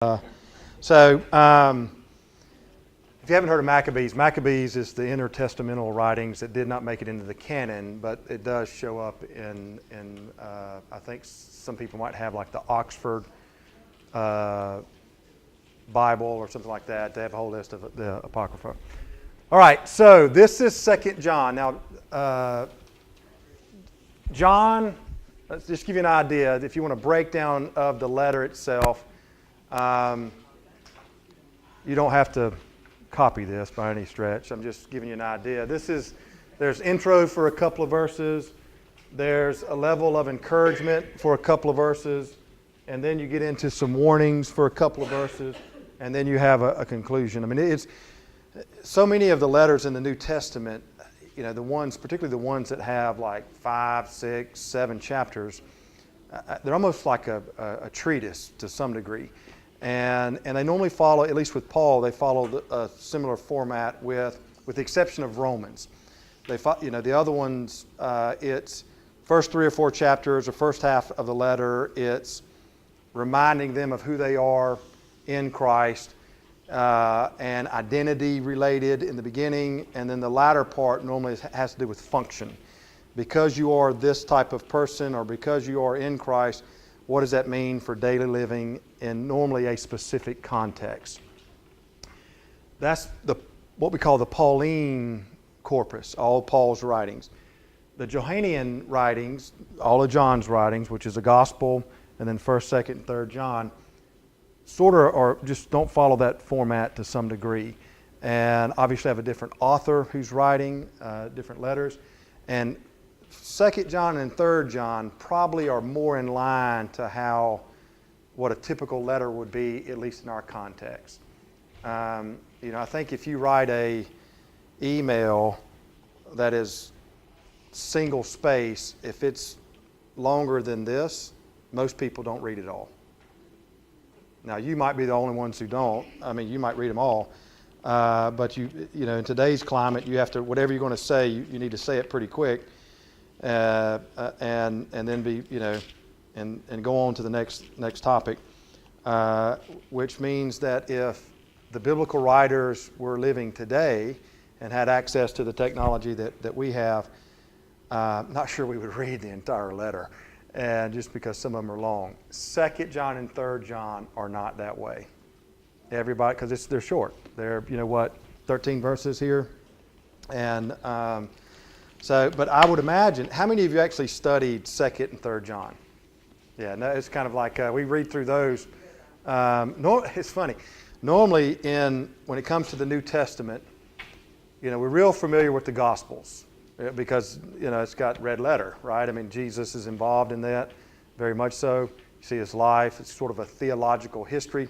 If you haven't heard of Maccabees is the intertestamental writings that did not make it into the canon, but it does show up in I think some people might have like the Oxford Bible or something like that. They have a whole list of the Apocrypha. All right, so this is 2 John. Now, John, let's just give you an idea. If you want a breakdown of the letter itself, you don't have to copy this by any stretch. I'm just giving you an idea. There's intro for a couple of verses. There's a level of encouragement for a couple of verses. And then you get into some warnings for a couple of verses. And then you have a conclusion. I mean, it's so many of the letters in the New Testament, you know, particularly the ones that have like 5, 6, 7 chapters, they're almost like a treatise to some degree. And they normally follow, at least with Paul, they follow a similar format with the exception of Romans. The other ones, it's first 3 or 4 chapters or first half of the letter, it's reminding them of who they are in Christ and identity related in the beginning, and then the latter part normally has to do with function. Because you are this type of person or because you are in Christ, what does that mean for daily living in normally a specific context? That's what we call the Pauline corpus, all Paul's writings. The Johannine writings, all of John's writings, which is the Gospel, and then 1st, 2nd, and 3rd John, sort of or just don't follow that format to some degree. And obviously have a different author who's writing different letters. And 2nd John and 3rd John probably are more in line to what a typical letter would be, at least in our context. I think if you write a email that is single space, if it's longer than this, most people don't read it all. Now, you might be the only ones who don't. I mean, you might read them all. But in today's climate, you have to, whatever you're going to say, you need to say it pretty quick. And then be and go on to the next topic, which means that if the biblical writers were living today and had access to the technology that we have, not sure we would read the entire letter, and just because some of them are long. 2nd John and 3rd John are not that way. Everybody, because they're short. They're 13 verses here, and. But I would imagine, how many of you actually studied 2nd and 3rd John? Yeah, no, it's kind of like we read through those. It's funny. Normally, when it comes to the New Testament, we're real familiar with the Gospels because it's got red letter, right? I mean, Jesus is involved in that, very much so. You see his life. It's sort of a theological history.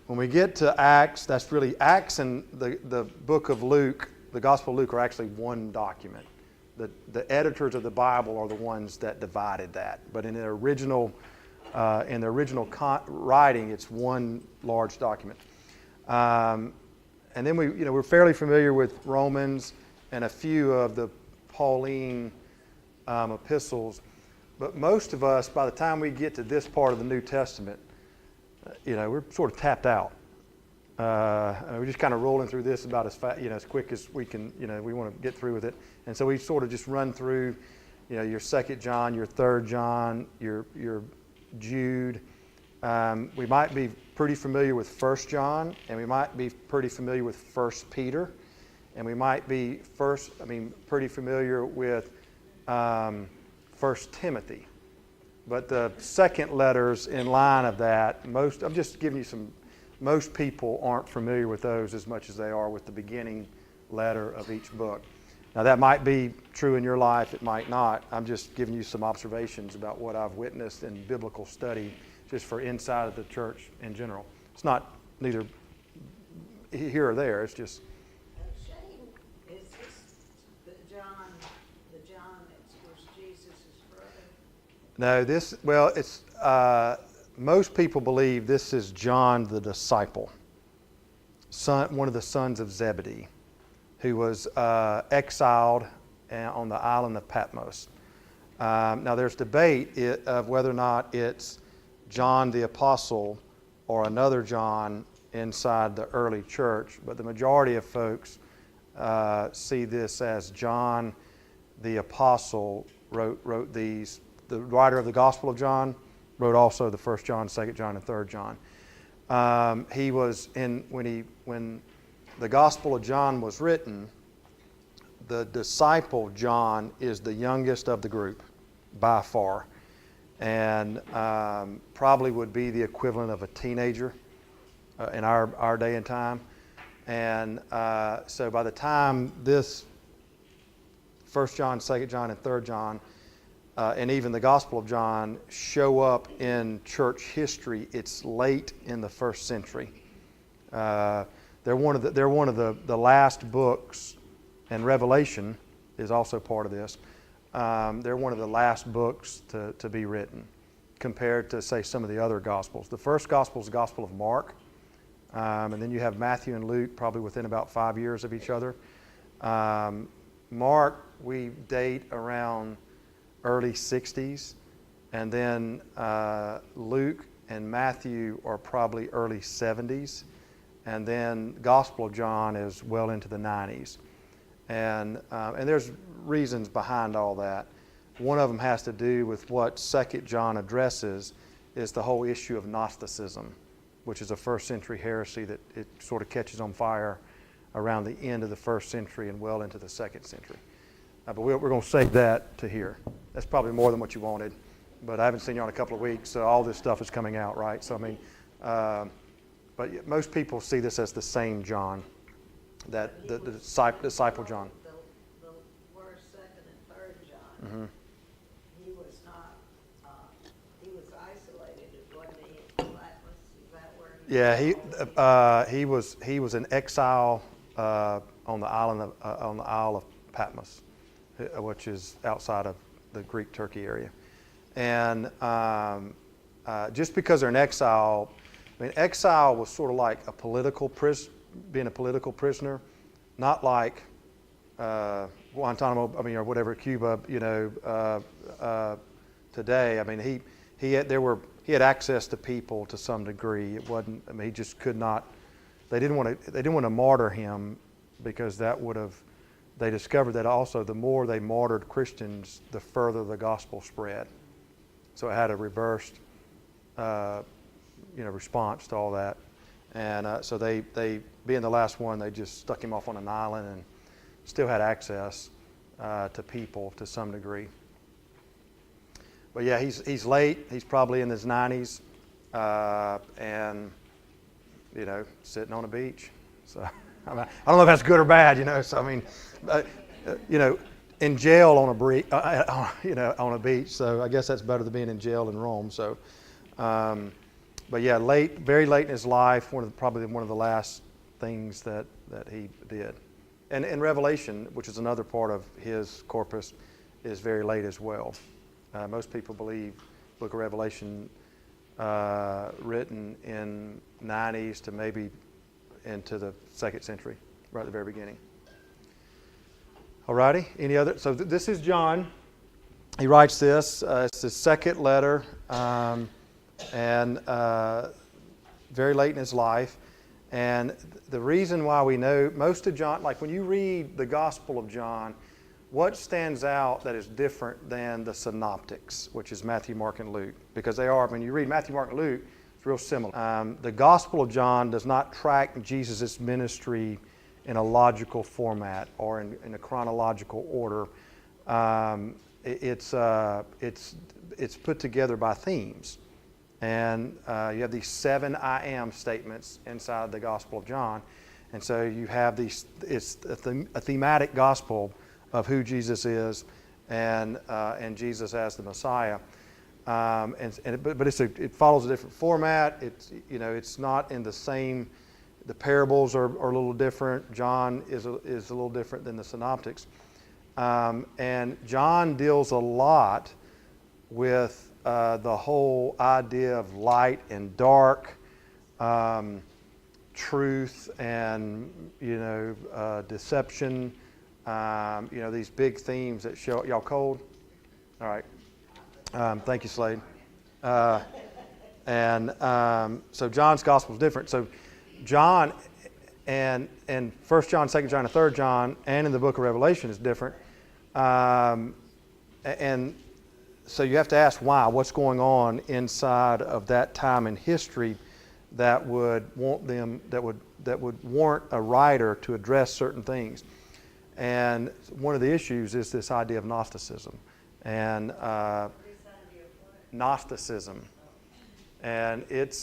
When we get to Acts, that's really Acts and the book of Luke. The Gospel of Luke are actually one document. The editors of the Bible are the ones that divided that. But in the original writing, it's one large document. And then we're fairly familiar with Romans and a few of the Pauline epistles. But most of us, by the time we get to this part of the New Testament, we're sort of tapped out. We're just kind of rolling through this about as fast, as quick as we can. We want to get through with it, and so we sort of just run through, your 2nd John, your 3rd John, your Jude. We might be pretty familiar with 1st John, and we might be pretty familiar with 1st Peter, and we might be pretty familiar with 1st Timothy. But the second letters in line of that, I'm just giving you some. Most people aren't familiar with those as much as they are with the beginning letter of each book. Now, that might be true in your life. It might not. I'm just giving you some observations about what I've witnessed in biblical study just for inside of the church in general. It's not neither here or there. It's just... Shane, is this the John that's was Jesus' brother? No, it's... most people believe this is John the disciple, one of the sons of Zebedee, who was exiled on the island of Patmos. Now there's debate of whether or not it's John the apostle or another John inside the early church, but the majority of folks see this as John the Apostle wrote these. The writer of the Gospel of John wrote also the 1 John, 2 John, and 3 John. He was when the Gospel of John was written, the disciple John is the youngest of the group by far, and probably would be the equivalent of a teenager in our day and time. And so by the time this 1 John, 2 John, and 3 John, and even the Gospel of John show up in church history, it's late in the first century. They're one of the last books, and Revelation is also part of this. They're one of the last books to be written compared to, say, some of the other Gospels. The first Gospel is the Gospel of Mark, and then you have Matthew and Luke probably within about 5 years of each other. Mark, we date around early 60s, and then Luke and Matthew are probably early 70s, and then Gospel of John is well into the 90s. And there's reasons behind all that. One of them has to do with what 2 John addresses is the whole issue of Gnosticism, which is a first century heresy that it sort of catches on fire around the end of the first century and well into the second century. But we're going to save that to here. That's probably more than what you wanted, but I haven't seen you in a couple of weeks, so all this stuff is coming out, right? So I mean, but most people see this as the same John, that the disciple John. The first, second, and 3 John. Mm-hmm. He was not. He was isolated. Wasn't he? Patmos? Is that where? Yeah, he was in exile on the Isle of Patmos, which is outside of the Greek Turkey area. And just because they're in exile, I mean, exile was sort of like being a political prisoner, not like Guantanamo, or whatever, Cuba, today. I mean, he had access to people to some degree. It wasn't. I mean, he just could not. They didn't want to martyr him because that would have. They discovered that also the more they martyred Christians, the further the gospel spread. So it had a reversed, response to all that. And so they being the last one, they just stuck him off on an island and still had access to people to some degree. But yeah, he's late. He's probably in his 90s, and sitting on a beach. So I don't know if that's good or bad. So I mean, in jail on a beach. So I guess that's better than being in jail in Rome. So, but yeah, very late in his life. Probably one of the last things that he did. And Revelation, which is another part of his corpus, is very late as well. Most people believe the book of Revelation written in 90s to maybe into the 2nd century, right at the very beginning. All righty, any other? So this is John. He writes this. It's his second letter, and very late in his life. And the reason why we know most of John, like when you read the Gospel of John, what stands out that is different than the synoptics, which is Matthew, Mark, and Luke? Because they are, when you read Matthew, Mark, and Luke, it's real similar. The Gospel of John does not track Jesus' ministry in a logical format or in a chronological order. It's put together by themes. And you have these 7 I am statements inside the Gospel of John. And so you have these, it's a thematic gospel of who Jesus is and Jesus as the Messiah. But it follows a different format. It's not in the same. The parables are a little different. John is a little different than the synoptics, and John deals a lot with the whole idea of light and dark, truth and deception. These big themes that show. Y'all cold? All right. Thank you, Slade. And so John's gospel is different. So John and 1 John, 2 John, and 3 John, and in the book of Revelation is different. And so you have to ask why. What's going on inside of that time in history that would warrant a writer to address certain things? And one of the issues is this idea of Gnosticism and Gnosticism. And it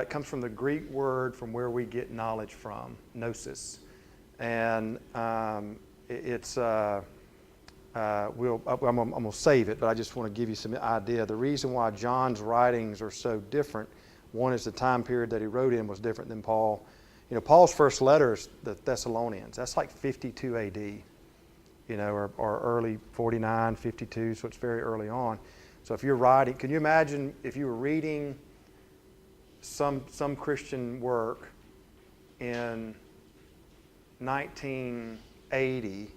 comes from the Greek word from where we get knowledge from, gnosis. And I'm going to save it, but I just want to give you some idea. The reason why John's writings are so different, one is the time period that he wrote in was different than Paul. You know, Paul's first letter is the Thessalonians. That's like 52 A.D., you know, or early 49, 52, so it's very early on. So if you're writing, can you imagine if you were reading some Christian work in 1980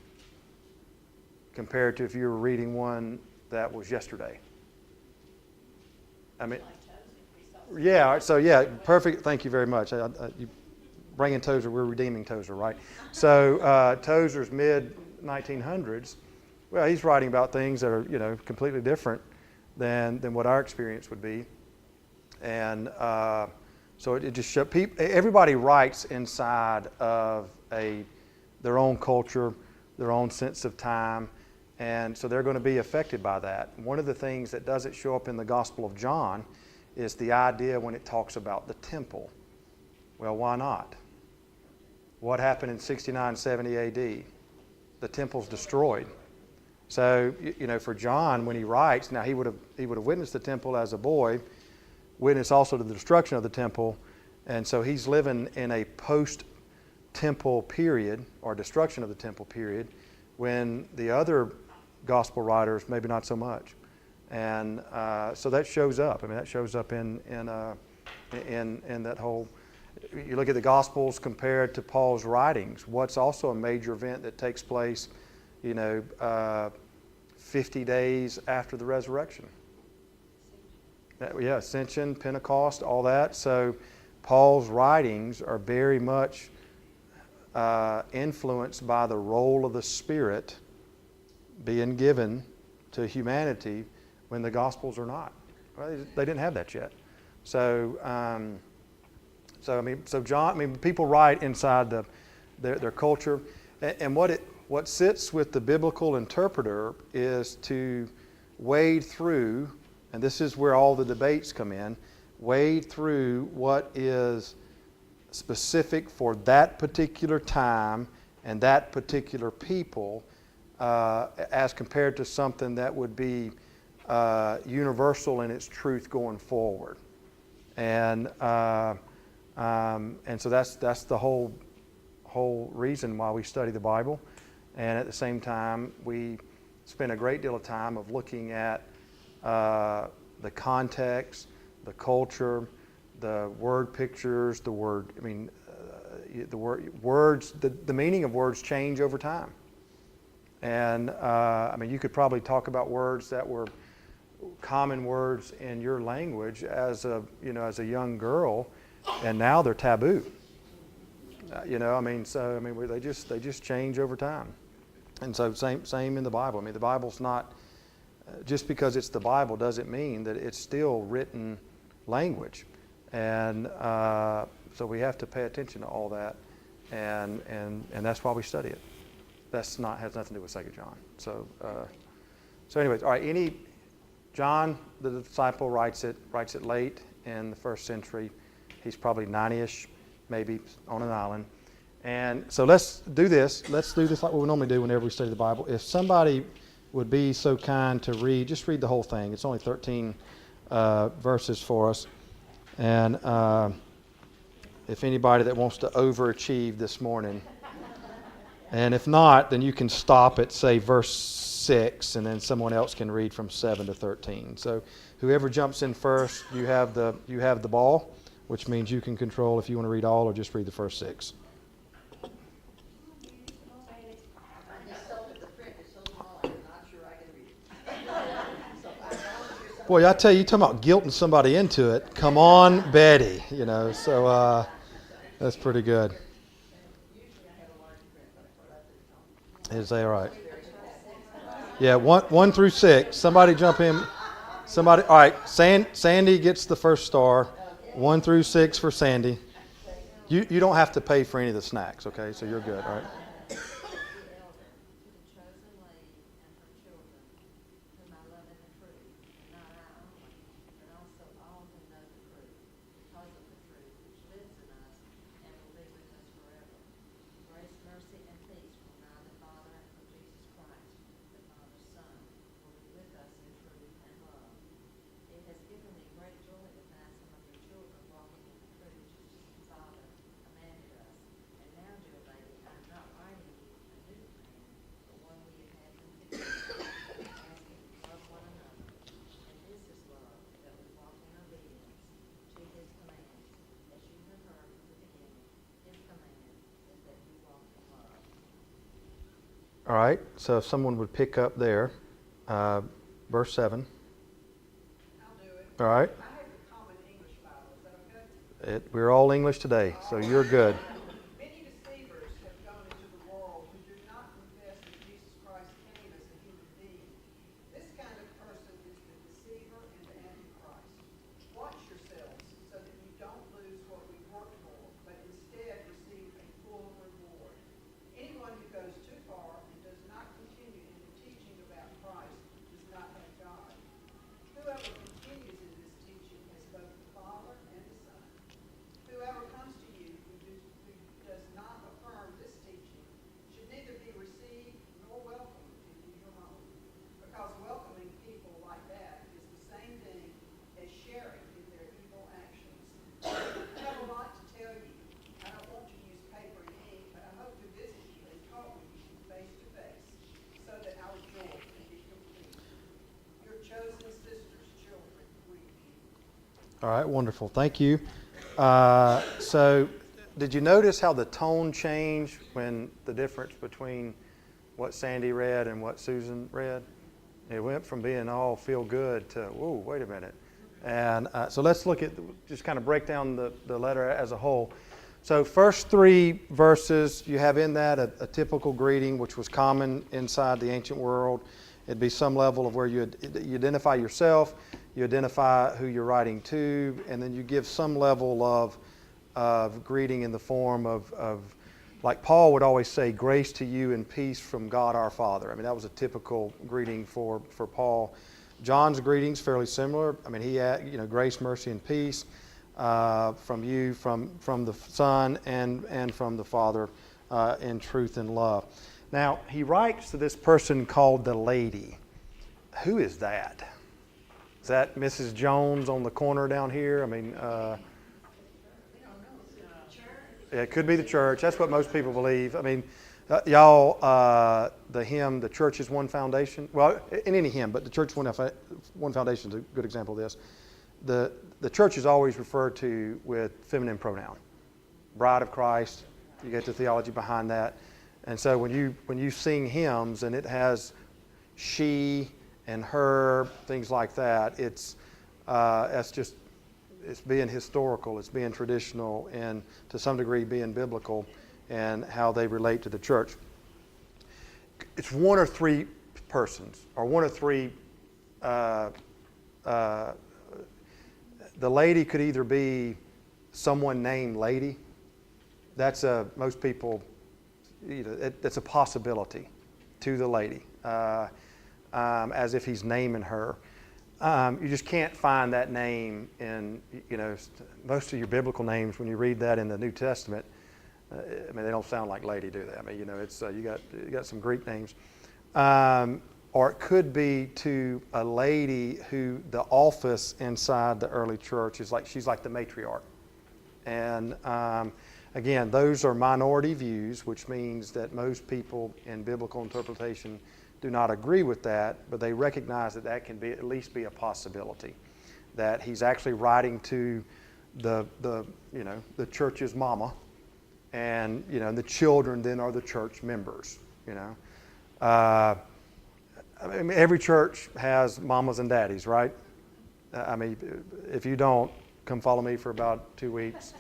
compared to if you were reading one that was yesterday? I mean, yeah, so yeah, perfect. Thank you very much. You bring in Tozer, we're redeeming Tozer, right? So Tozer's mid-1900s, well, he's writing about things that are, you know, completely different than what our experience would be. And so it just shows everybody writes inside of their own culture, their own sense of time, and so they're going to be affected by that. One of the things that doesn't show up in the Gospel of John is the idea when it talks about the temple. Well, why not? What happened in 69, 70 A.D.? The temple's destroyed. So, you know, for John, when he writes, now he would have witnessed the temple as a boy, witnessed also to the destruction of the temple, and so he's living in a post-temple period, or destruction of the temple period, when the other gospel writers maybe not so much. And so that shows up. I mean, that shows up in that whole. You look at the Gospels compared to Paul's writings. What's also a major event that takes place, 50 days after the resurrection? Yeah, Ascension, Pentecost, all that. So Paul's writings are very much influenced by the role of the Spirit being given to humanity when the Gospels are not. Well, they didn't have that yet. So people write inside their culture, and what sits with the biblical interpreter is to wade through, and this is where all the debates come in, wade through what is specific for that particular time and that particular people, as compared to something that would be universal in its truth going forward. And so that's the whole reason why we study the Bible. And at the same time, we spend a great deal of time of looking at the context, the culture, the word pictures, the meaning of words change over time. And you could probably talk about words that were common words in your language as a young girl, and now they're taboo. They just change over time. And so same in the Bible. I mean, the Bible's not just because it's the Bible doesn't mean that it's still written language. And so we have to pay attention to all that, and that's why we study it. Has nothing to do with 2 John. So anyways, all right. John, the disciple, writes it late in the first century. He's probably 90-ish, maybe on an island. And so let's do this like what we normally do whenever we study the Bible. If somebody would be so kind to just read the whole thing. It's only 13 verses for us. And if anybody that wants to overachieve this morning, and if not, then you can stop at, say, verse 6, and then someone else can read from 7 to 13. So whoever jumps in first, you have the ball, which means you can control if you want to read all or just read the first 6. Boy, I tell you, talking about guilting somebody into it. Come on, Betty. So that's pretty good. Is that all right? Yeah, 1 through 6. Somebody jump in. Somebody. All right. Sandy gets the first star. 1 through 6 for Sandy. You don't have to pay for any of the snacks. Okay, so you're good. All right. All right, so if someone would pick up there, verse 7. I'll do it. All right. I have the Common English Bible. Is that okay? We're all English today, so you're good. Many deceivers have gone into the world who do not confess that Jesus Christ came as a human being. This kind of person is the deceiver and the antichrist. Watch yourselves so that you don't lose what we worked for, but instead receive a full reward. Anyone who goes too far and does not continue in the teaching about Christ does not have God. Whoever continues in this teaching has both the Father and the Son. Whoever comes to you who does not affirm this teaching should neither be received nor welcomed into your home, because welcoming people like that is the same thing as sharing in their evil actions. I have a lot to tell you. I don't want to use paper and ink, but I hope to visit you and talk with you face to face, so that our joy can be complete. Your chosen sister's children greet you. All right, wonderful. Thank you. So, did you notice how the tone changed when the difference between what Sandy read and what Susan read? It went from being all feel good to, whoa, wait a minute. And so let's look at, just kind of break down the letter as a whole. So first 3 verses, you have in that a typical greeting, which was common inside the ancient world. It'd be some level of where you identify yourself, you identify who you're writing to, and then you give some level of greeting in the form of, like Paul would always say, grace to you and peace from God our Father. I mean, that was a typical greeting for Paul. John's greeting's fairly similar. I mean, he had, grace, mercy, and peace from you, from the Son, and from the Father in truth and love. Now, he writes to this person called the lady. Who is that? Is that Mrs. Jones on the corner down here? I mean, it could be the church. That's what most people believe. I mean, y'all, the hymn, "The Church is One Foundation." Well, in any hymn, but the Church One Foundation is a good example of this. The church is always referred to with feminine pronoun. Bride of Christ. You get the theology behind that. And so when you sing hymns and it has she and her, things like that, it's being historical, it's being traditional, and to some degree being biblical and how they relate to the church. It's 1 or 3 persons, or 1 or 3. The lady could either be someone named Lady. That's most people. It's a possibility to the lady, as if he's naming her. You just can't find that name in, most of your biblical names when you read that in the New Testament. I mean, they don't sound like lady, do they? I mean, it's you got some Greek names, or it could be to a lady who the office inside the early church is like she's like the matriarch, and again, those are minority views, which means that most people in biblical interpretation do not agree with that, but they recognize that can be at least be a possibility, that he's actually writing to the church's mama, and the children then are the church members. I mean, every church has mamas and daddies, right? I mean, if you don't, come follow me for about 2 weeks,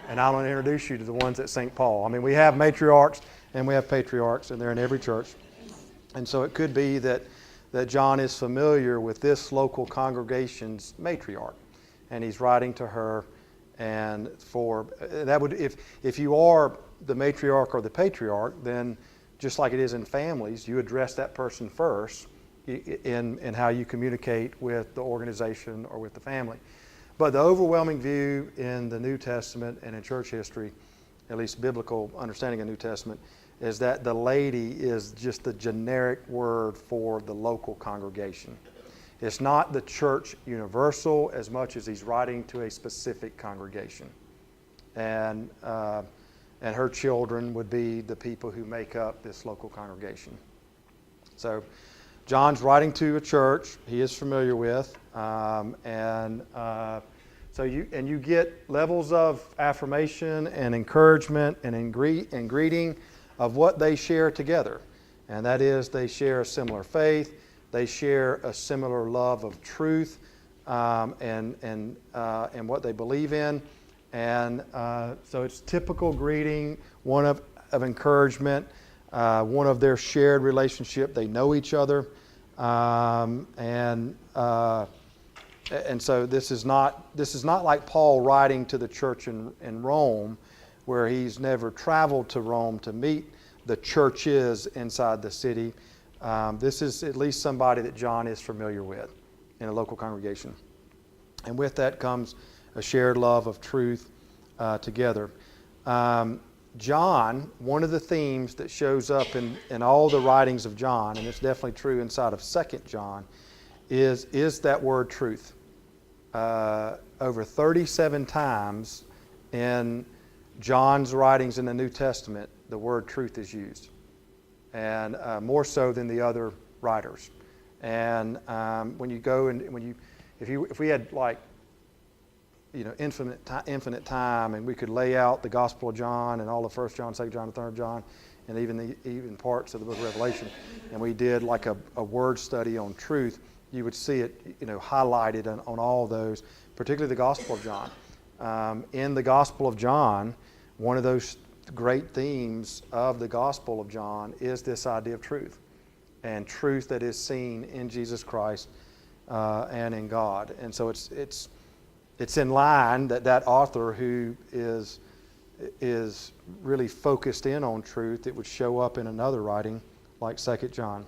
and I'll introduce you to the ones at St. Paul. I mean, we have matriarchs and we have patriarchs, and they're in every church. And so it could be that John is familiar with this local congregation's matriarch, and he's writing to her. And for that would, if you are the matriarch or the patriarch, then just like it is in families, you address that person first in how you communicate with the organization or with the family. But the overwhelming view in the New Testament and in church history, at least biblical understanding of New Testament, is that the lady is just the generic word for the local congregation. It's not the church universal as much as he's writing to a specific congregation. And her children would be the people who make up this local congregation. So John's writing to a church he is familiar with, so you get levels of affirmation and encouragement and greeting of what they share together, and that is they share a similar faith, they share a similar love of truth, and what they believe in, and so it's typical greeting, one of encouragement. One of their shared relationship. They know each other, and so this is not like Paul writing to the church in Rome, where he's never traveled to Rome to meet the churches inside the city. This is at least somebody that John is familiar with in a local congregation, and with that comes a shared love of truth together. John, one of the themes that shows up in all the writings of John, and it's definitely true inside of 2 John, is that word truth. Over 37 times in John's writings in the New Testament, the word truth is used, and more so than the other writers. And when you go and if we had like infinite time, and we could lay out the Gospel of John and all of 1 John, 2 John, and 3 John, and even parts of the book of Revelation, and we did like a word study on truth, you would see it highlighted on all those, particularly the Gospel of John. In the Gospel of John, one of those great themes of the Gospel of John is this idea of truth, and truth that is seen in Jesus Christ and in God. And so it's in line that author who is really focused in on truth, it would show up in another writing like 2 John.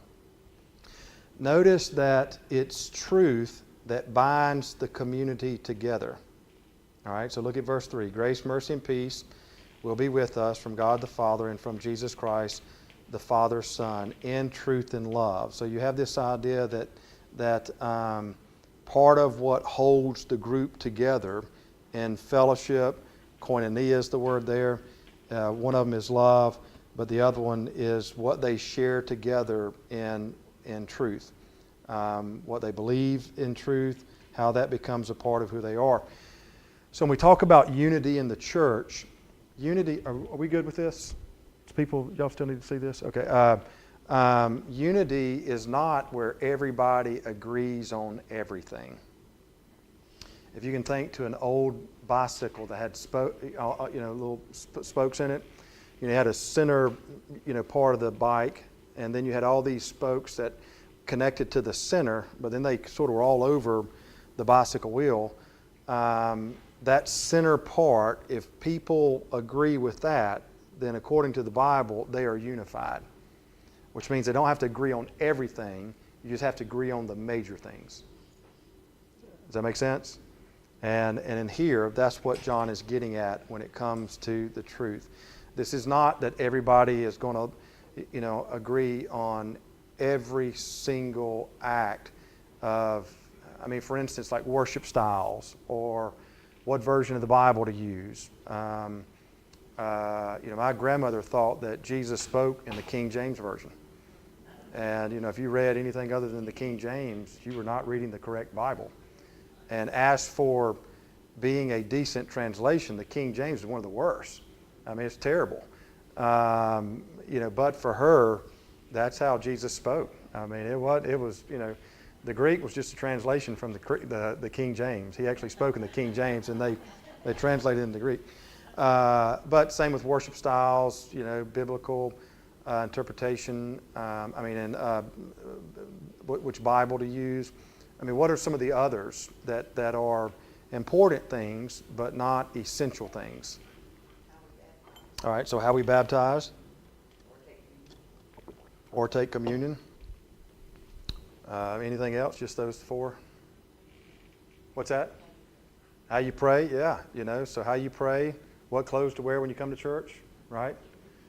Notice that it's truth that binds the community together. All right, so look at verse 3. Grace, mercy, and peace will be with us from God the Father and from Jesus Christ, the Father's Son, in truth and love. So you have this idea that part of what holds the group together in fellowship, koinonia is the word there. One of them is love, but the other one is what they share together in truth. What they believe in truth, how that becomes a part of who they are. So when we talk about unity in the church, unity, are we good with this? Y'all still need to see this? Okay. Unity is not where everybody agrees on everything. If you can think to an old bicycle that had little spokes in it, you had a center, part of the bike, and then you had all these spokes that connected to the center, but then they sort of were all over the bicycle wheel. That center part, if people agree with that, then according to the Bible, they are unified. Which means they don't have to agree on everything. You just have to agree on the major things. Does that make sense? And in here, that's what John is getting at when it comes to the truth. This is not that everybody is going to, agree on every single act of, for instance, like worship styles or what version of the Bible to use. My grandmother thought that Jesus spoke in the King James Version. And, if you read anything other than the King James, you were not reading the correct Bible. And as for being a decent translation, the King James is one of the worst. It's terrible. But for her, that's how Jesus spoke. It was The Greek was just a translation from the King James. He actually spoke in the King James, and they translated it into Greek. But same with worship styles, biblical interpretation. Which Bible to use. What are some of the others that are important things, but not essential things? All right, so how we baptize or take communion. Anything else? Just those four? What's that? How you pray? Yeah, so how you pray, what clothes to wear when you come to church, right?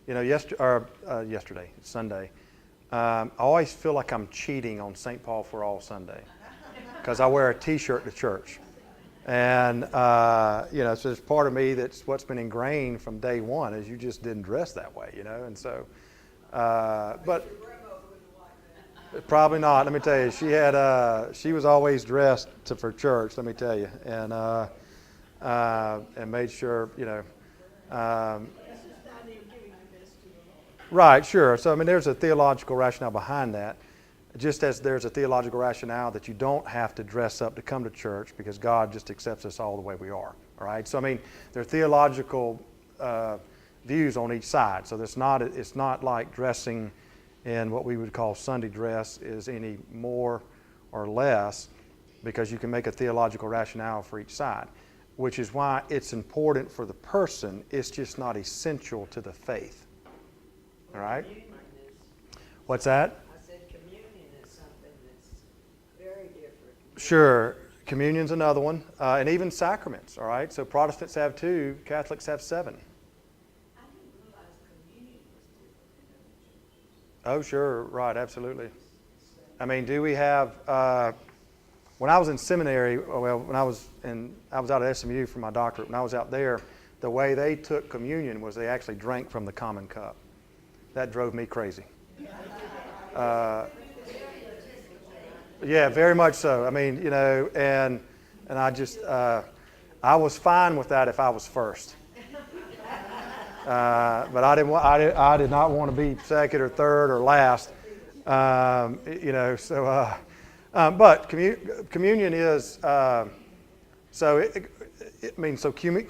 Yesterday, Sunday, I always feel like I'm cheating on St. Paul for All Sunday because I wear a T-shirt to church. And, so there's part of me that's what's been ingrained from day one is you just didn't dress that way, and so, but probably not. Let me tell you, she was always dressed for church, let me tell you, and made sure, right, sure. So, there's a theological rationale behind that. Just as there's a theological rationale that you don't have to dress up to come to church because God just accepts us all the way we are. All right. So there are theological views on each side. So it's not like dressing in what we would call Sunday dress is any more or less, because you can make a theological rationale for each side, which is why it's important for the person. It's just not essential to the faith. All right. What's that? Sure. Communion's another one. And even sacraments, all right? So Protestants have 2, Catholics have 7. I didn't realize communion was different. Oh, sure. Right. Absolutely. Do we have, when I was in seminary, when I was out at SMU for my doctorate, when I was out there, the way they took communion was they actually drank from the common cup. That drove me crazy. Yeah, very much so. And I was fine with that if I was first. But I did not want to be second or third or last. But communion is,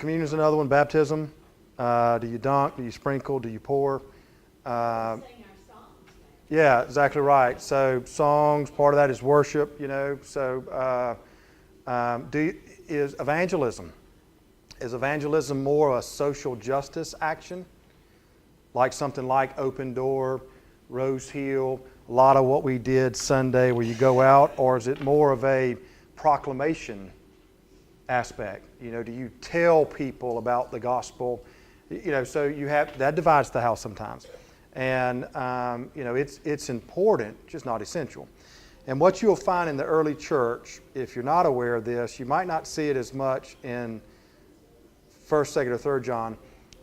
communion is another one. Baptism, do you dunk, do you sprinkle, do you pour? Yeah, exactly right. So songs, part of that is worship, is evangelism. Is evangelism more a social justice action? Like something like Open Door, Rose Hill, a lot of what we did Sunday where you go out, or is it more of a proclamation aspect? Do you tell people about the gospel? So you have, that divides the house sometimes. And, it's important, just not essential. And what you'll find in the early church, if you're not aware of this, you might not see it as much in 1st, 2nd, or 3rd John,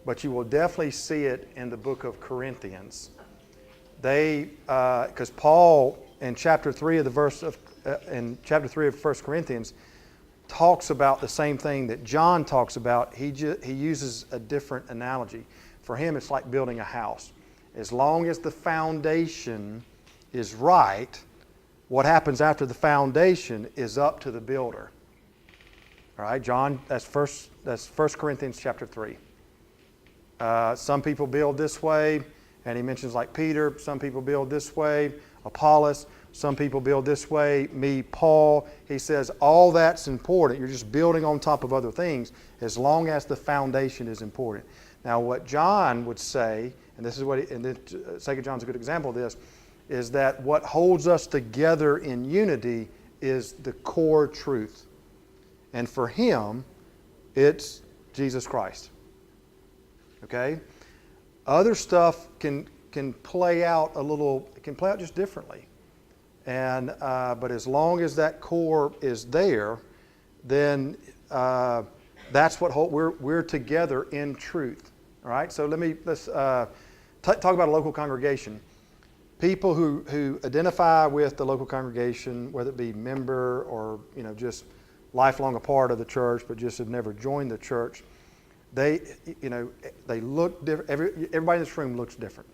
but you will definitely see it in the book of Corinthians. Because Paul, in chapter 3 of 1 Corinthians, talks about the same thing that John talks about. He uses a different analogy. For him, it's like building a house. As long as the foundation is right, what happens after the foundation is up to the builder. All right, John, that's 1 Corinthians chapter 3. Some people build this way, and he mentions like Peter. Some people build this way, Apollos. Some people build this way, me, Paul. He says all that's important. You're just building on top of other things as long as the foundation is important. Now, what John would say, and this is what, and then 2 John's a good example of this, is that what holds us together in unity is the core truth. And for him, it's Jesus Christ. Okay? Other stuff can play out just differently. And but as long as that core is there, then that's what we're together in truth. All right, so let's talk about a local congregation. People who identify with the local congregation, whether it be member or just lifelong a part of the church, but just have never joined the church, they look different. Everybody in this room looks different.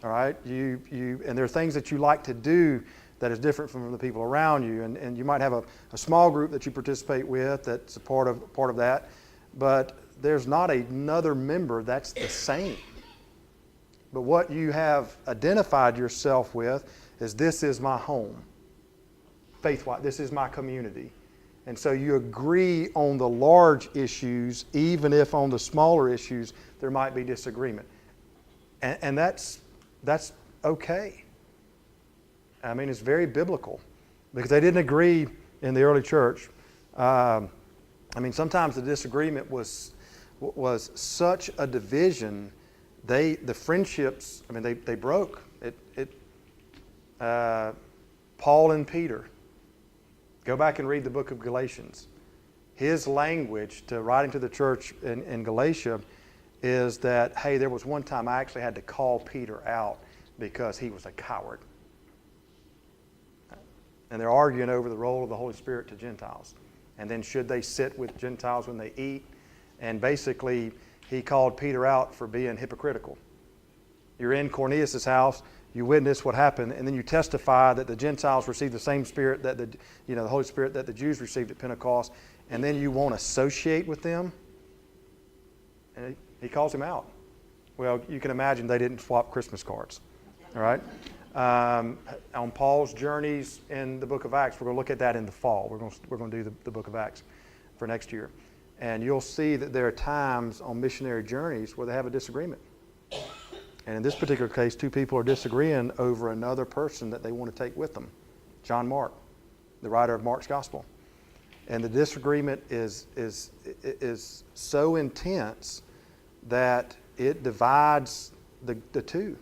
All right, and there are things that you like to do that is different from the people around you. And you might have a small group that you participate with that's a part of that, but there's not another member that's the same. But what you have identified yourself with is, this is my home. Faith-wise, this is my community. And so you agree on the large issues, even if on the smaller issues there might be disagreement. And that's okay. I mean, it's very biblical, because they didn't agree in the early church. I mean, sometimes the disagreement was such a division. The friendships, I mean, they broke. Paul and Peter. Go back and read the book of Galatians. His language to writing to the church in Galatia is that, hey, there was one time I actually had to call Peter out because he was a coward. And they're arguing over the role of the Holy Spirit to Gentiles. And then should they sit with Gentiles when they eat? And basically, he called Peter out for being hypocritical. You're in Cornelius' house, you witness what happened, and then you testify that the Gentiles received the same Spirit that the Holy Spirit that the Jews received at Pentecost, and then you won't associate with them. And he calls him out. Well, you can imagine they didn't swap Christmas cards. All right? On Paul's journeys in the book of Acts, we're going to look at that in the fall. We're going to do the book of Acts for next year. And you'll see that there are times on missionary journeys where they have a disagreement. And in this particular case, two people are disagreeing over another person that they want to take with them. John Mark, the writer of Mark's Gospel. And the disagreement is so intense that it divides the two.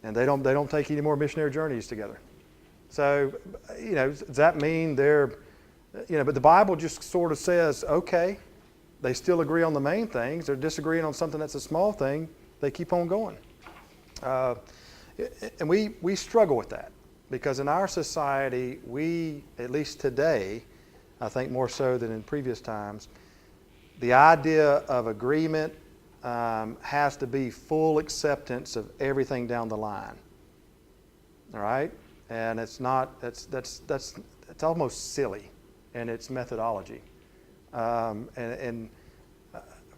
And they don't take any more missionary journeys together. So, does that mean they're, but the Bible just sort of says, okay, they still agree on the main things. They're disagreeing on something that's a small thing. They keep on going. And we struggle with that, because in our society, we, at least today, I think more so than in previous times, the idea of agreement has to be full acceptance of everything down the line. All right? And it's not, that's almost silly in its methodology.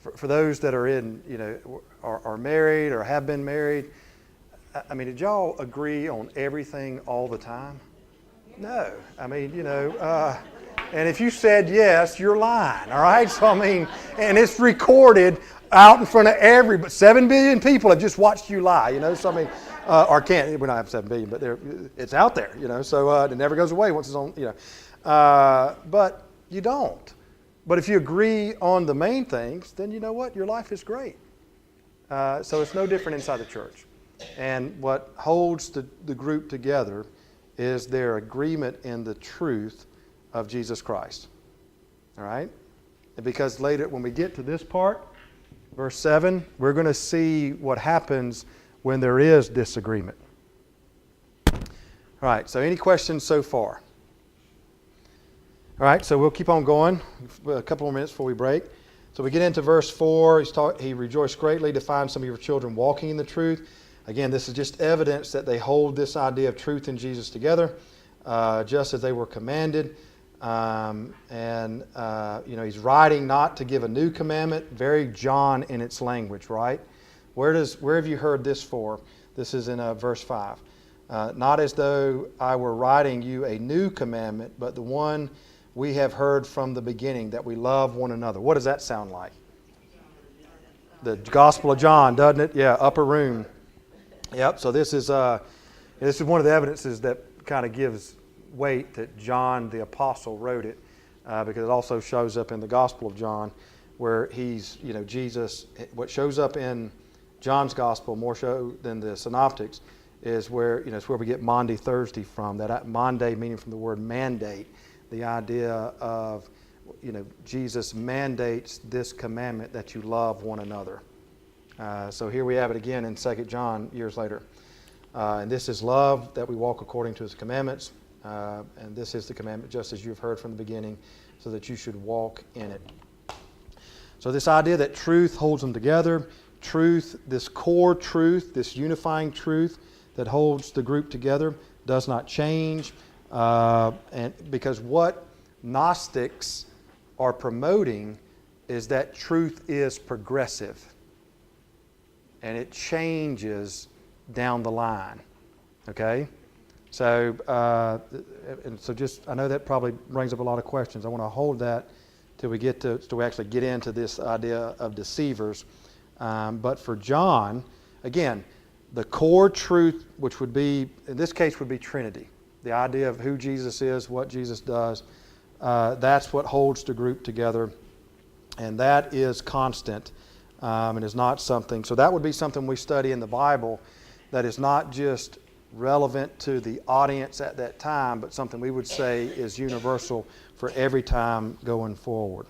For those that are are married or have been married, I mean, did y'all agree on everything all the time? No. I mean, and if you said yes, you're lying, all right? So, I mean, and it's recorded out in front of everybody. 7 billion people have just watched you lie, So, I mean, or can't, we don't have 7 billion, but it's out there, So it never goes away once it's on, But you don't. But if you agree on the main things, then you know what? Your life is great. So it's no different inside the church. And what holds the group together is their agreement in the truth of Jesus Christ. All right? And because later, when we get to this part, verse 7, we're going to see what happens when there is disagreement. All right, so any questions so far? All right, so we'll keep on going. A couple more minutes before we break. So we get into verse 4. He rejoiced greatly to find some of your children walking in the truth. Again, this is just evidence that they hold this idea of truth in Jesus together, just as they were commanded. He's writing not to give a new commandment, very John in its language, right? Where have you heard this for? This is in verse 5. Not as though I were writing you a new commandment, but the one we have heard from the beginning, that we love one another. What does that sound like? The Gospel of John, doesn't it? Yeah, upper room. Yep. So this is one of the evidences that kind of gives weight that John the Apostle wrote it, because it also shows up in the Gospel of John, where he's, Jesus. What shows up in John's Gospel more so than the Synoptics is where it's where we get Maundy Thursday from. That Monday meaning from the word mandate. The idea of, Jesus mandates this commandment that you love one another. So here we have it again in 2 John years later. And this is love, that we walk according to His commandments. And this is the commandment, just as you've heard from the beginning, so that you should walk in it. So this idea that truth holds them together, truth, this core truth, this unifying truth that holds the group together, does not change, and because what Gnostics are promoting is that truth is progressive and it changes down the line. Okay? So, I know that probably brings up a lot of questions. I want to hold that till we actually get into this idea of deceivers. But for John, again, the core truth, which would be, in this case, would be Trinity. The idea of who Jesus is, what Jesus does, that's what holds the group together. And that is constant and is not something. So that would be something we study in the Bible that is not just relevant to the audience at that time, but something we would say is universal for every time going forward.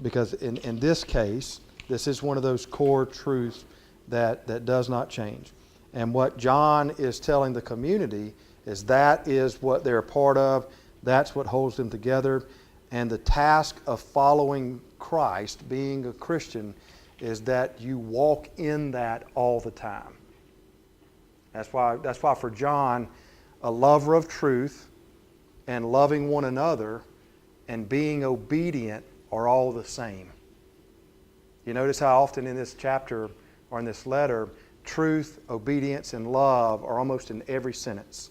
Because in this case, this is one of those core truths that does not change. And what John is telling the community is that is what they're a part of. That's what holds them together. And the task of following Christ, being a Christian, is that you walk in that all the time. That's why for John, a lover of truth and loving one another and being obedient are all the same. You notice how often in this chapter or in this letter, truth, obedience, and love are almost in every sentence,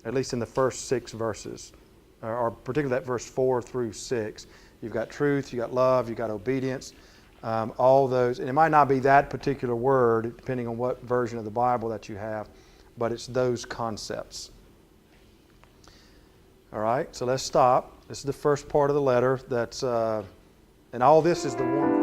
at least in the first 6 verses, or particularly that verse 4 through 6. You've got truth, you've got love, you've got obedience, all those. And it might not be that particular word, depending on what version of the Bible that you have, but it's those concepts. All right, so let's stop. This is the first part of the letter. And all this is the one.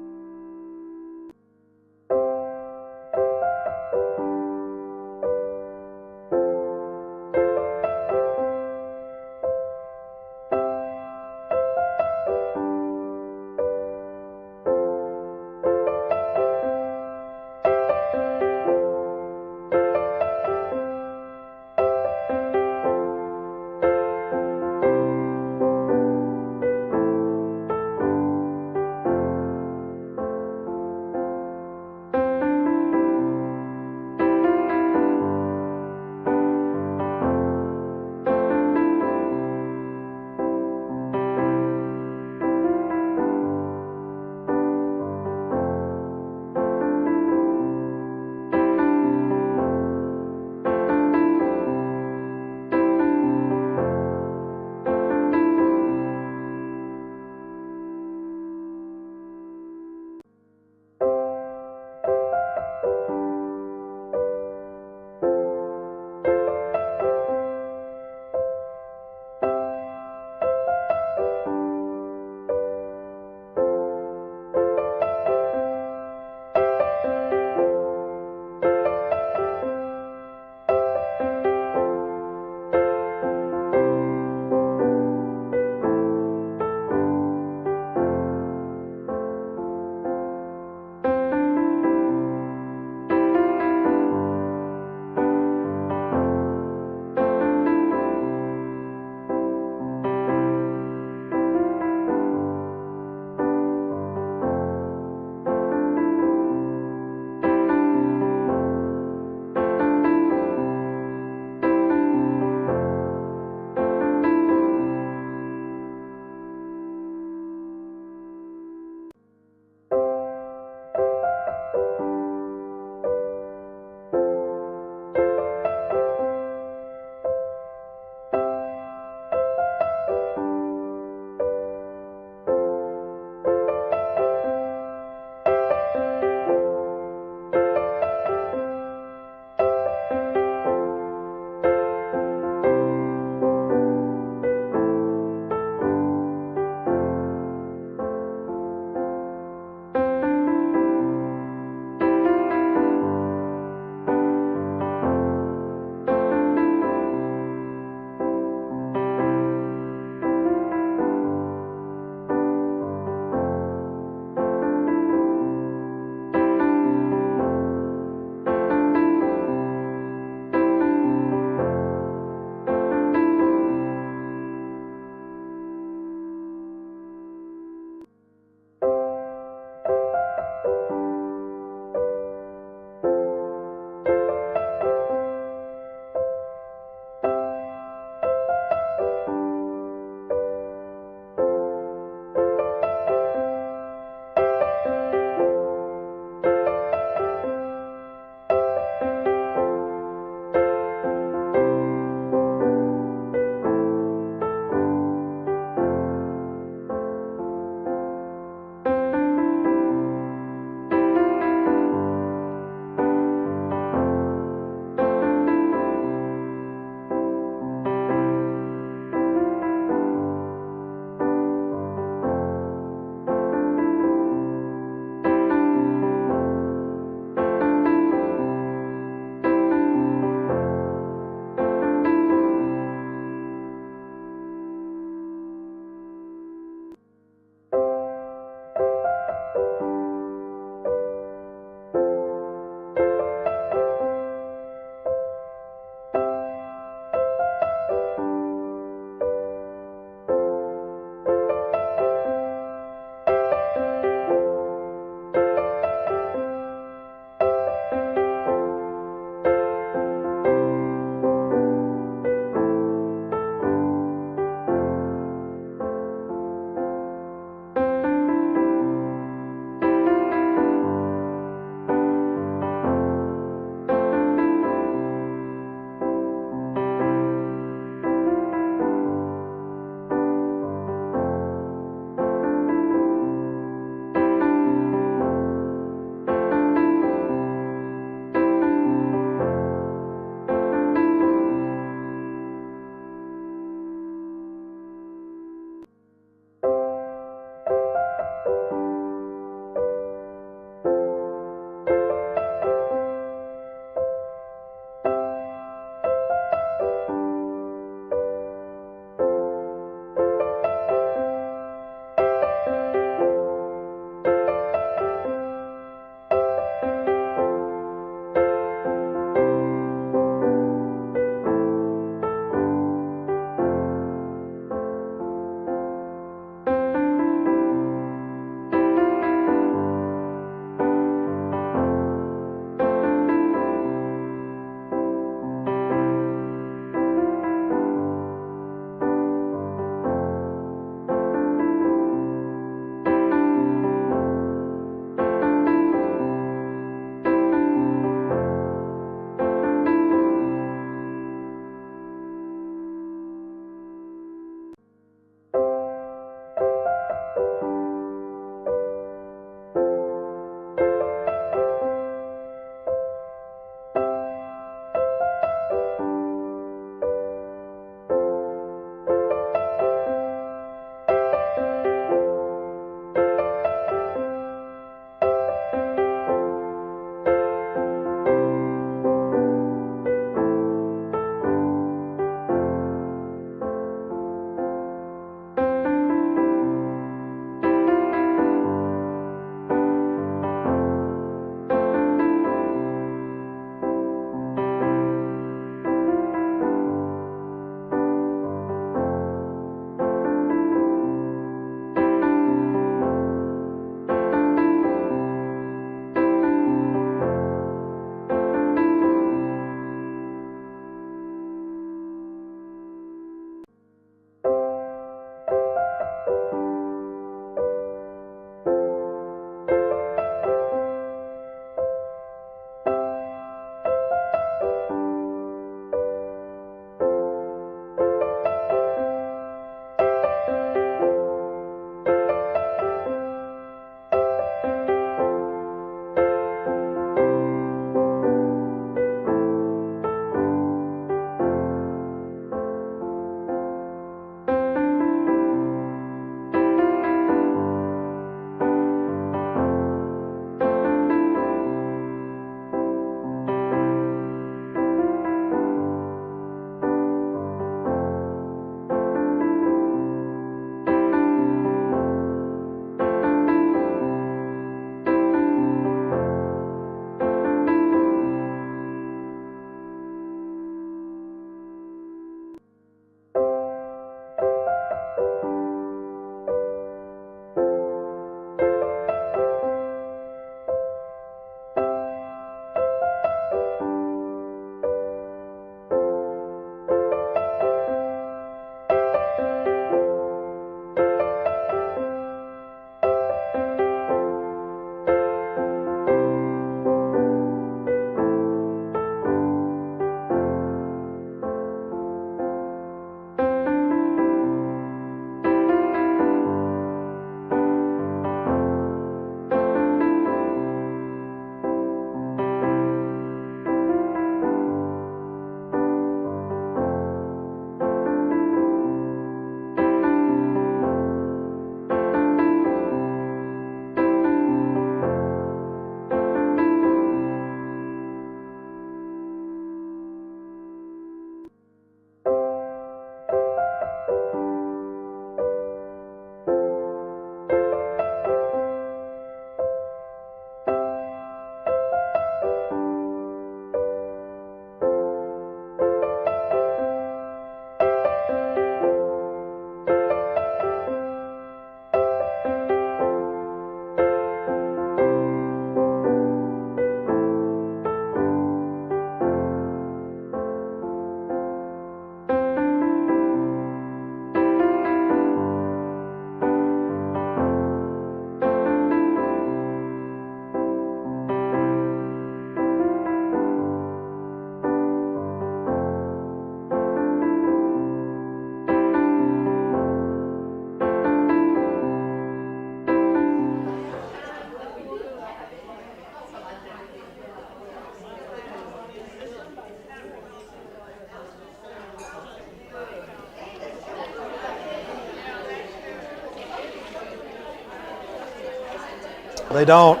They don't.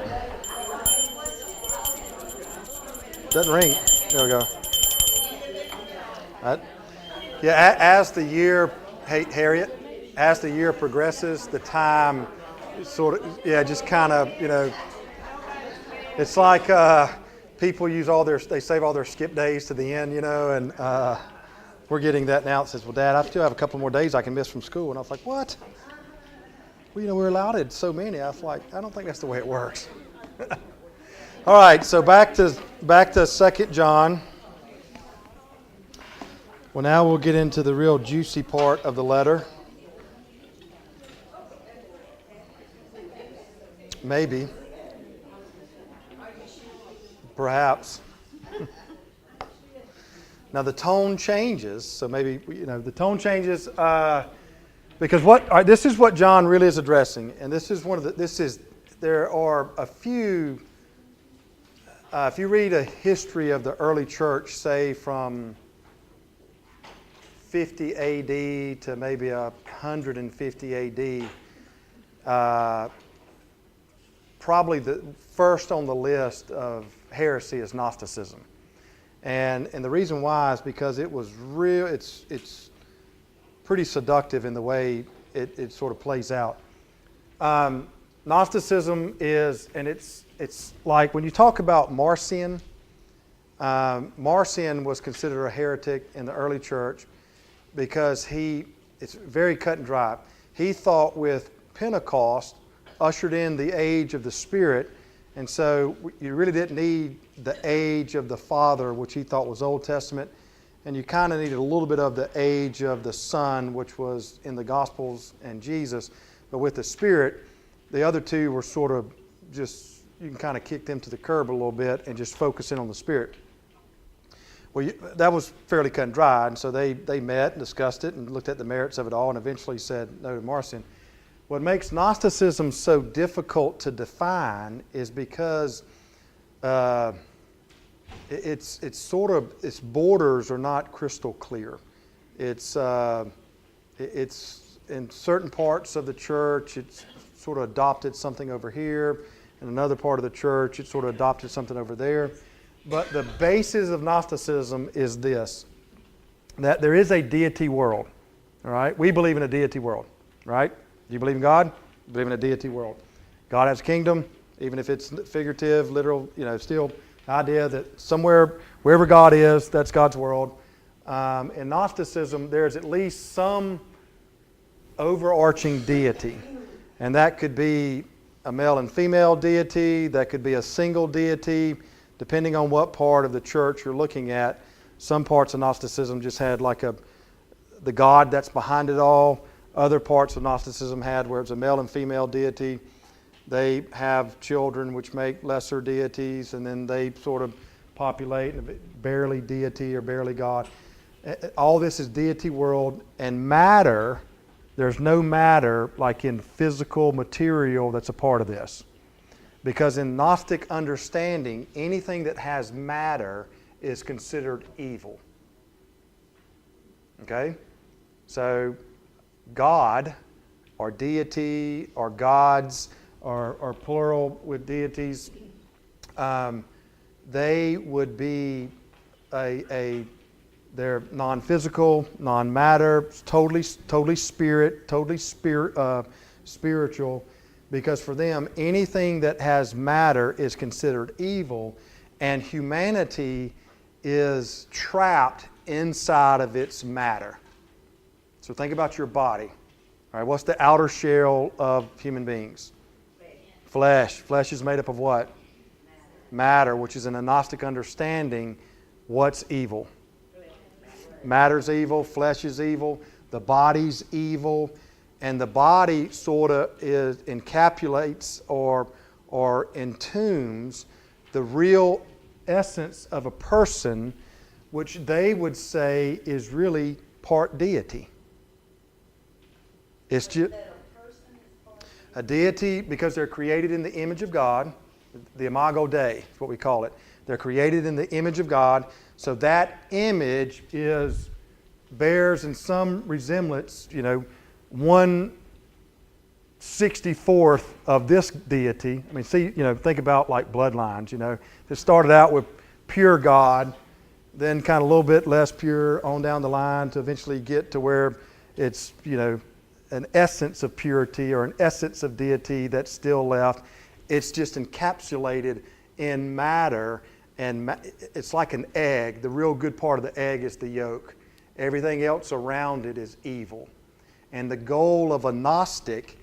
Doesn't ring. There we go. Yeah, as the year, hey, Harriet, as the year progresses, the time sort of, just kind of, it's like people use they save all their skip days to the end, and we're getting that now. It says, well, Dad, I still have a couple more days I can miss from school. And I was like, what? Well, we're allowed so many. I was like, I don't think that's the way it works. All right, so back to 2 John. Well, now we'll get into the real juicy part of the letter. Maybe. Perhaps. Now the tone changes, so maybe the tone changes because this is what John really is addressing, and there are a few. If you read a history of the early church, say from 50 A.D. to maybe 150 A.D., probably the first on the list of heresy is Gnosticism. And the reason why is because it was real. It's pretty seductive in the way it sort of plays out. Gnosticism is, and it's like when you talk about Marcion. Marcion was considered a heretic in the early church because it's very cut and dry. He thought with Pentecost ushered in the age of the Spirit, and so you really didn't need the age of the Father, which he thought was Old Testament, and you kind of needed a little bit of the age of the Son, which was in the Gospels and Jesus. But with the Spirit, the other two were sort of just, you can kind of kick them to the curb a little bit and just focus in on the Spirit. Well, that was fairly cut and dry, and so they met and discussed it and looked at the merits of it all and eventually said no to Marcion. What makes Gnosticism so difficult to define is because its borders are not crystal clear. It's in certain parts of the church, it's sort of adopted something over here. In another part of the church, it sort of adopted something over there. But the basis of Gnosticism is this, that there is a deity world. All right? We believe in a deity world, right? Do you believe in God? You believe in a deity world. God has a kingdom, even if it's figurative, literal, still the idea that somewhere, wherever God is, that's God's world. In Gnosticism, there's at least some overarching deity. And that could be a male and female deity. That could be a single deity, depending on what part of the church you're looking at. Some parts of Gnosticism just had the God that's behind it all. Other parts of Gnosticism had where it's a male and female deity. They have children which make lesser deities, and then they sort of populate barely deity or barely God. All this is deity world, and matter, there's no matter like in physical material that's a part of this. Because in Gnostic understanding, anything that has matter is considered evil. Okay? So God, or deity, or gods, or plural with deities, they would be they're non-physical, non-matter, totally spirit, spiritual, because for them anything that has matter is considered evil, and humanity is trapped inside of its matter. So think about your body. All right, what's the outer shell of human beings? Flesh. Flesh is made up of what? Matter, which is in a Gnostic understanding, what's evil? Matter's evil, flesh is evil, the body's evil, and the body sort of encapsulates or entombs the real essence of a person, which they would say is really part deity. It's just a deity because they're created in the image of God. The Imago Dei is what we call it. They're created in the image of God. So that image bears in some resemblance, one 64th of this deity. I mean, see, think about like bloodlines, It started out with pure God, then kind of a little bit less pure on down the line to eventually get to where it's, an essence of purity or an essence of deity that's still left. It's just encapsulated in matter, and it's like an egg. The real good part of the egg is the yolk. Everything else around it is evil. And the goal of a Gnostic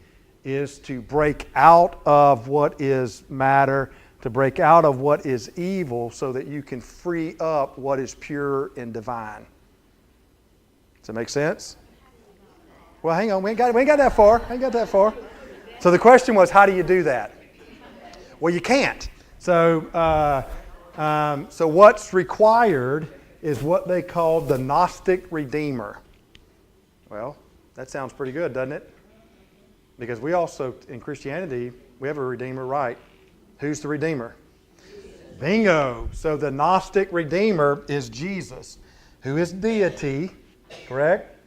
is to break out of what is matter, to break out of what is evil so that you can free up what is pure and divine. Does that make sense? Well, hang on. We ain't got that far. So the question was, how do you do that? Well, you can't. So what's required is what they call the Gnostic Redeemer. Well, that sounds pretty good, doesn't it? Because we also, in Christianity, we have a Redeemer, right? Who's the Redeemer? Bingo. So the Gnostic Redeemer is Jesus, who is deity, correct?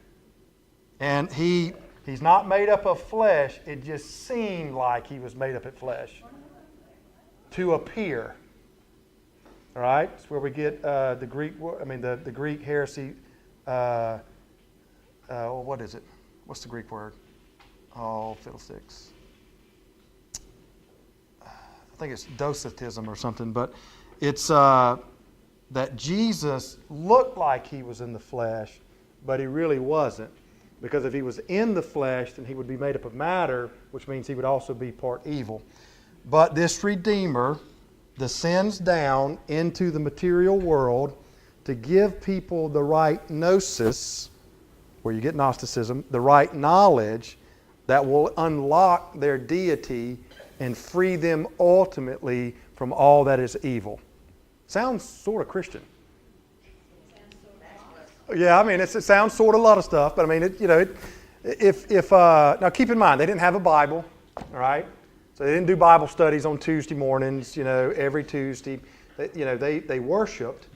And he's not made up of flesh. It just seemed like he was made up of flesh to appear. All right? It's where we get the Greek heresy. What is it? What's the Greek word? Oh, fiddlesticks. I think it's docetism or something, but it's that Jesus looked like he was in the flesh, but he really wasn't. Because if he was in the flesh, then he would be made up of matter, which means he would also be part evil. But this Redeemer descends down into the material world to give people the right gnosis, where you get Gnosticism, the right knowledge that will unlock their deity and free them ultimately from all that is evil. Sounds sort of Christian. Yeah, I mean, it sounds sort of a lot of stuff, but I mean, now keep in mind, they didn't have a Bible, all right? So they didn't do Bible studies on Tuesday mornings, every Tuesday. They worshiped,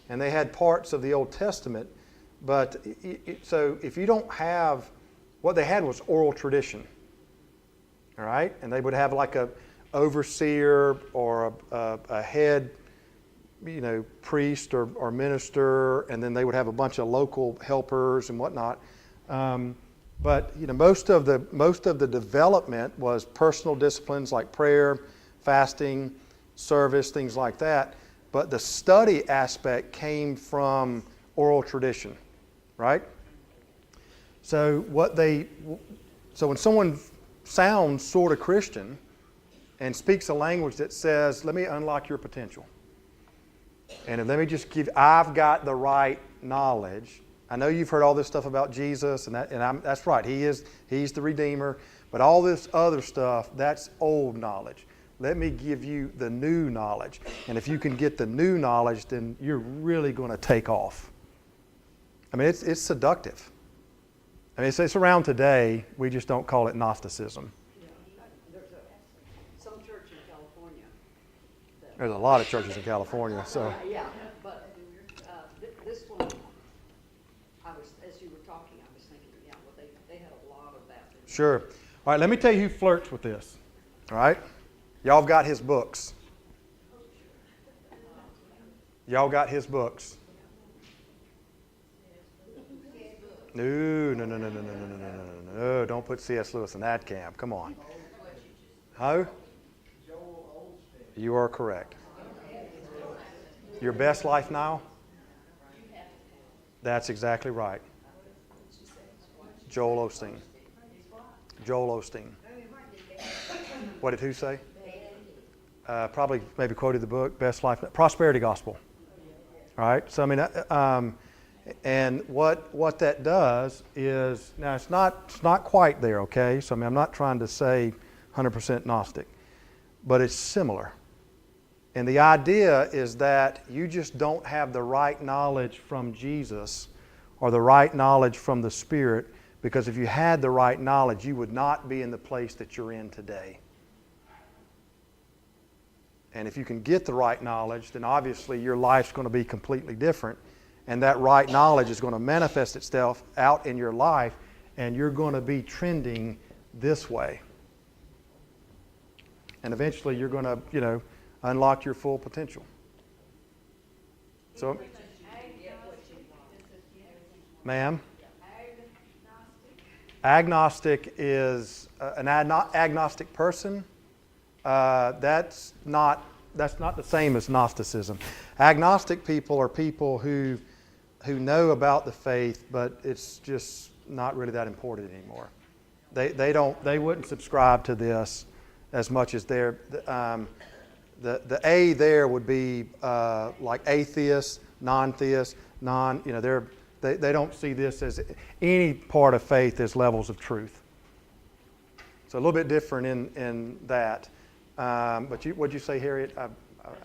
and they had parts of the Old Testament, but so if you don't have, what they had was oral tradition, all right? And they would have like a overseer or a head priest or minister, and then they would have a bunch of local helpers and whatnot. But most of the development was personal disciplines like prayer, fasting, service, things like that. But the study aspect came from oral tradition, right? So when someone sounds sort of Christian and speaks a language that says, "Let me unlock your potential," and let me just I've got the right knowledge. I know you've heard all this stuff about Jesus, that's right. He's the Redeemer. But all this other stuff, that's old knowledge. Let me give you the new knowledge. And if you can get the new knowledge, then you're really going to take off. I mean, it's seductive. I mean, it's around today. We just don't call it Gnosticism. There's some church in California. There's a lot of churches in California, so. Yeah, but this one, as you were talking, I was thinking, they had a lot of that. Sure. All right, let me tell you who flirts with this. All right? Y'all got his books. Y'all got his books. No, don't put C.S. Lewis in that camp. Come on. How? You are correct. Your best life now? That's exactly right. Joel Osteen. Joel Osteen. What did who say? Probably maybe quoted the book, Best Life, Prosperity Gospel. All right? So, I mean, and what that does is, now it's not quite there, okay? So, I mean, I'm not trying to say 100% Gnostic, but it's similar. And the idea is that you just don't have the right knowledge from Jesus or the right knowledge from the Spirit, because if you had the right knowledge, you would not be in the place that you're in today. And if you can get the right knowledge, then obviously your life's going to be completely different. And that right knowledge is going to manifest itself out in your life, and you're going to be trending this way. And eventually you're going to, unlock your full potential. So, ma'am? Agnostic is an agnostic person. That's not the same as Gnosticism. Agnostic people are people who know about the faith, but it's just not really that important anymore. They wouldn't subscribe to this as much as they're. The A there would be like atheists, non-theists, they don't see this as any part of faith as levels of truth. So a little bit different in that. But what'd you say, Harriet? I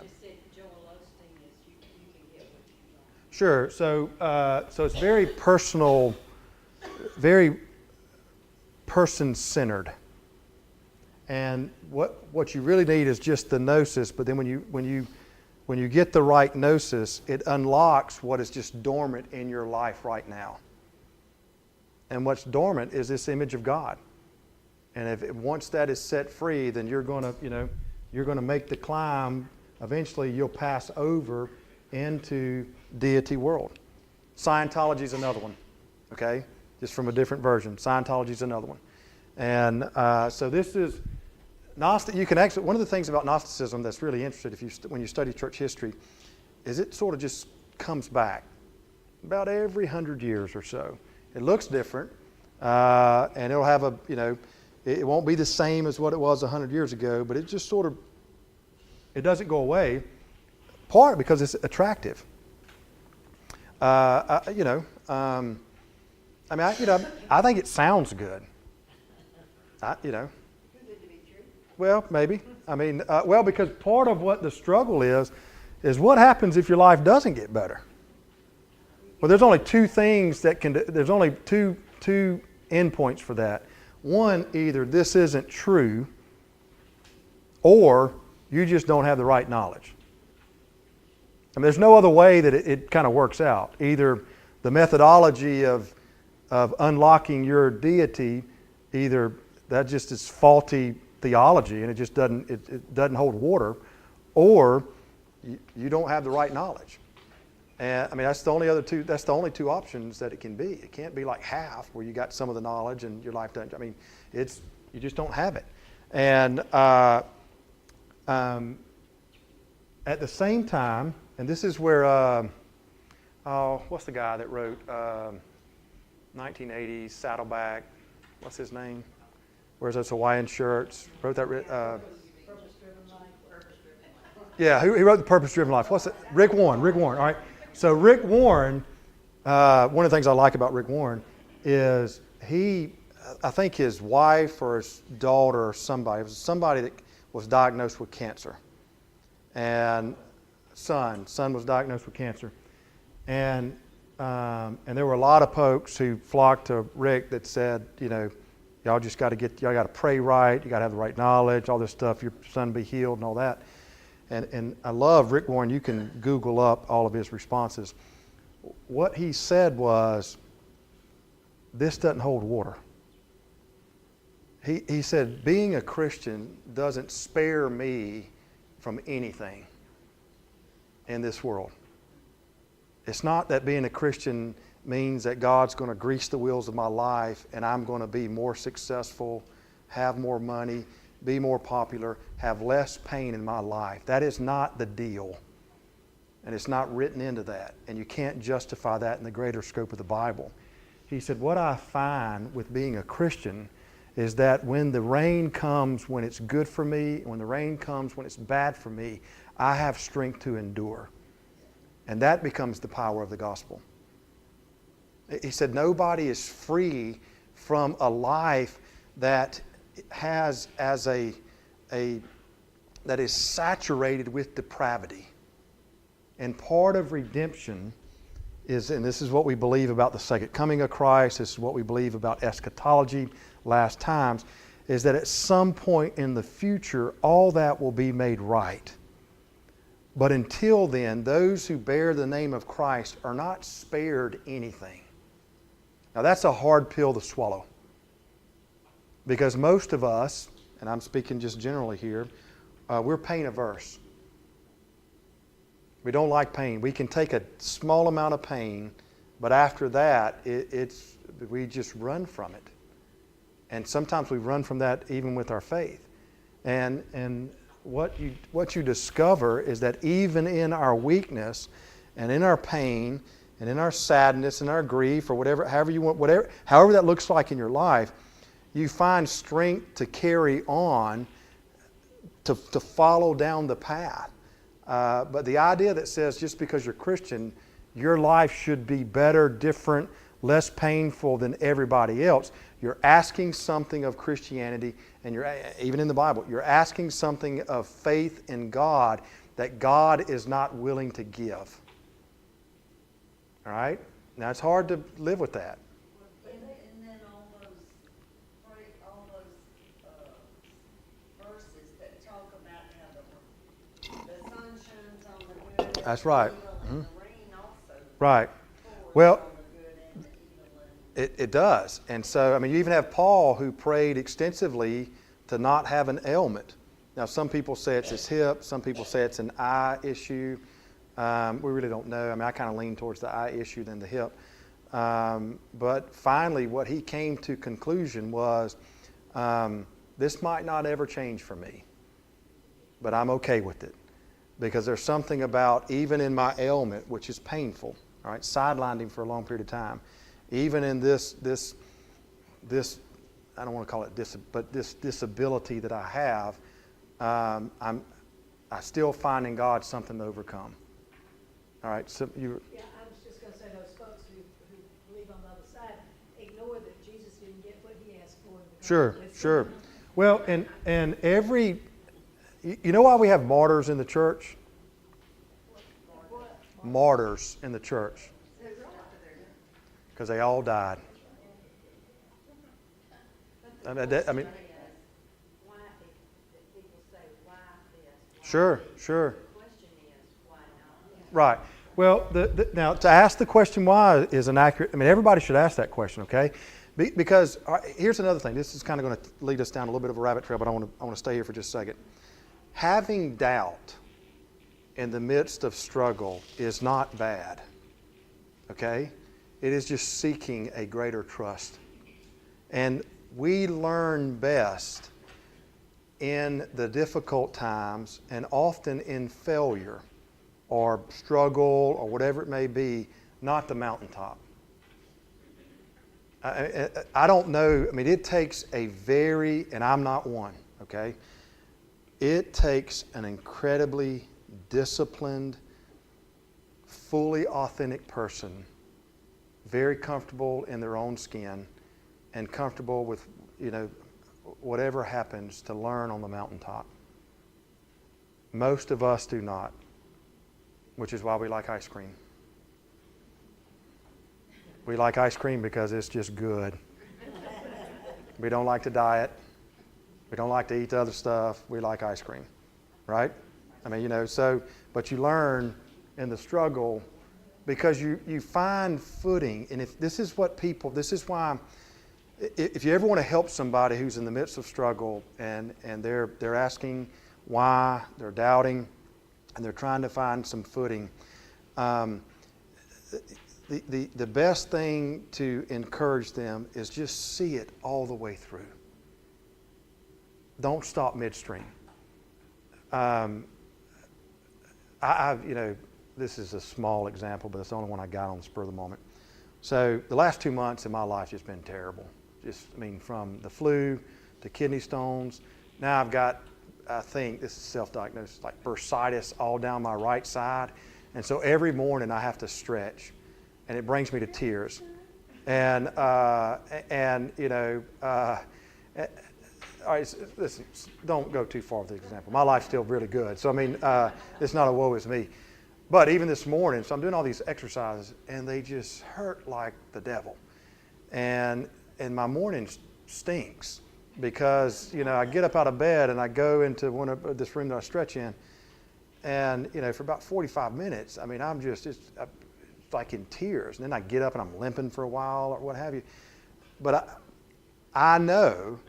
just said Joel Osteen is you can get what you want. Sure. So it's very personal, very person-centered. And what you really need is just the gnosis. But then when you get the right gnosis, it unlocks what is just dormant in your life right now. And what's dormant is this image of God. And once that is set free, then you're going to make the climb. Eventually, you'll pass over into deity world. Scientology is another one. Okay, just from a different version. Scientology is another one. And so this is Gnostic. You can actually, one of the things about Gnosticism that's really interesting, when you study church history, is it sort of just comes back about every 100 years or so. It looks different, and it'll have it won't be the same as what it was 100 years ago, but it just sort of, it doesn't go away, part because it's attractive. I think it sounds good. Well, maybe. Because part of what the struggle is what happens if your life doesn't get better? Well, there's only two things there's only two endpoints for that. One, either this isn't true, or you just don't have the right knowledge. There's no other way that it kind of works out. Either the methodology of unlocking your deity, either that just is faulty theology and it just doesn't hold water, or you don't have the right knowledge. And that's the only two options that it can be. It can't be like half where you got some of the knowledge and your life doesn't. You just don't have it. And at the same time, and this is where what's the guy that wrote 1980s Saddleback? What's his name? Wears those Hawaiian shirts. Wrote that. Purpose-driven life. Yeah, he wrote The Purpose-Driven Life. What's it? Rick Warren. All right. So Rick Warren, one of the things I like about Rick Warren is I think his wife or his daughter or somebody that was diagnosed with cancer. And son was diagnosed with cancer. And there were a lot of folks who flocked to Rick that said, y'all just got to pray right, you got to have the right knowledge, all this stuff, your son be healed and all that. And I love Rick Warren. You can Google up all of his responses. What he said was, this doesn't hold water. He said, being a Christian doesn't spare me from anything in this world. It's not that being a Christian means that God's going to grease the wheels of my life and I'm going to be more successful, have more money, be more popular, have less pain in my life. That is not the deal. And it's not written into that. And you can't justify that in the greater scope of the Bible. He said, what I find with being a Christian is that when the rain comes when it's good for me, when the rain comes when it's bad for me, I have strength to endure. And that becomes the power of the gospel. He said, nobody is free from a life that has that is saturated with depravity. And part of redemption is, and this is what we believe about the second coming of Christ, this is what we believe about eschatology, last times, is that at some point in the future, all that will be made right. But until then, those who bear the name of Christ are not spared anything. Now that's a hard pill to swallow. Because most of us, and I'm speaking just generally here, we're pain averse. We don't like pain. We can take a small amount of pain, but after that, we just run from it. And sometimes we run from that even with our faith. And what you discover is that even in our weakness and in our pain and in our sadness and our grief, or however that looks like in your life, you find strength to carry on, to follow down the path. But the idea that says just because you're Christian, your life should be better, different, less painful than everybody else. You're asking something of Christianity, and even in the Bible, you're asking something of faith in God that God is not willing to give. All right? Now, it's hard to live with that. And then all those verses that talk about how the sun shines on the good and That's right. the evil, and the rain also Right. pours Well, on the good and the evil. it does. And so, you even have Paul who prayed extensively to not have an ailment. Now, some people say it's his hip. Some people say it's an eye issue. We really don't know. I kind of lean towards the eye issue than the hip. But finally, what he came to conclusion was, this might not ever change for me, but I'm okay with it. Because there's something about, even in my ailment, which is painful, all right, sidelined him for a long period of time, even in this I don't want to call it this disability that I have, I still find in God something to overcome. All right, so you. Yeah, I was just going to say those folks who believe on the other side ignore that Jesus didn't get what he asked for. Sure. Well, and every, you know why we have martyrs in the church? Martyrs in the church. Because they all died. Why people say why this? Sure. The question is why not? Right. Well, now to ask the question why is an accurate. Everybody should ask that question, okay? Because here's another thing. This is kind of going to lead us down a little bit of a rabbit trail, but I want to stay here for just a second. Having doubt in the midst of struggle is not bad, okay? It is just seeking a greater trust, and we learn best in the difficult times and often in failure or struggle or whatever it may be, not the mountaintop. I don't know. It takes and I'm not one, okay? It takes an incredibly disciplined, fully authentic person, very comfortable in their own skin and comfortable with, whatever happens, to learn on the mountaintop. Most of us do not, which is why we like ice cream. We like ice cream because it's just good. We don't like to diet. We don't like to eat the other stuff. We like ice cream, right? But you learn in the struggle because you find footing. And this is why, if you ever want to help somebody who's in the midst of struggle and they're asking why, they're doubting, and they're trying to find some footing, the best thing to encourage them is just see it all the way through. Don't stop midstream. This is a small example, but it's the only one I got on the spur of the moment. So the last 2 months in my life has been terrible. From the flu to kidney stones. Now I've got, I think, this is self-diagnosis, like bursitis all down my right side. And so every morning I have to stretch, and it brings me to tears. And all right, listen, don't go too far with the example. My life's still really good. So, it's not a woe is me. But even this morning, so I'm doing all these exercises, and they just hurt like the devil. And my morning stinks because, I get up out of bed and I go into this room that I stretch in. And, for about 45 minutes, I'm just like in tears. And then I get up and I'm limping for a while or what have you. But I know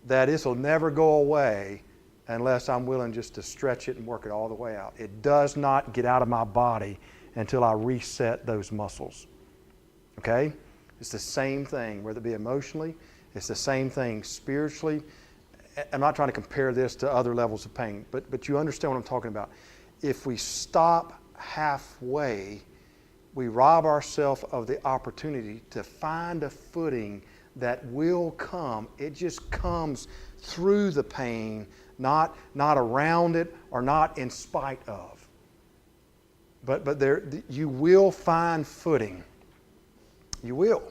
that this will never go away unless I'm willing just to stretch it and work it all the way out. It does not get out of my body until I reset those muscles. Okay? It's the same thing, whether it be emotionally, it's the same thing spiritually. I'm not trying to compare this to other levels of pain, but you understand what I'm talking about. If we stop halfway, we rob ourselves of the opportunity to find a footing that will come. It just comes through the pain, not around it or not in spite of. But there, you will find footing. You will.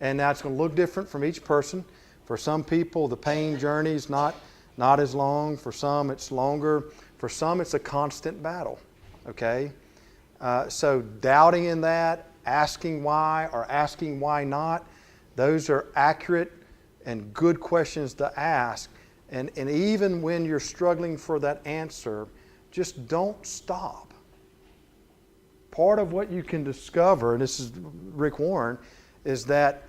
And that's going to look different from each person. For some people, the pain journey is not as long. For some, it's longer. For some, it's a constant battle. Okay? So doubting in that, asking why or asking why not, those are accurate and good questions to ask. And even when you're struggling for that answer, just don't stop. Part of what you can discover, and this is Rick Warren, is that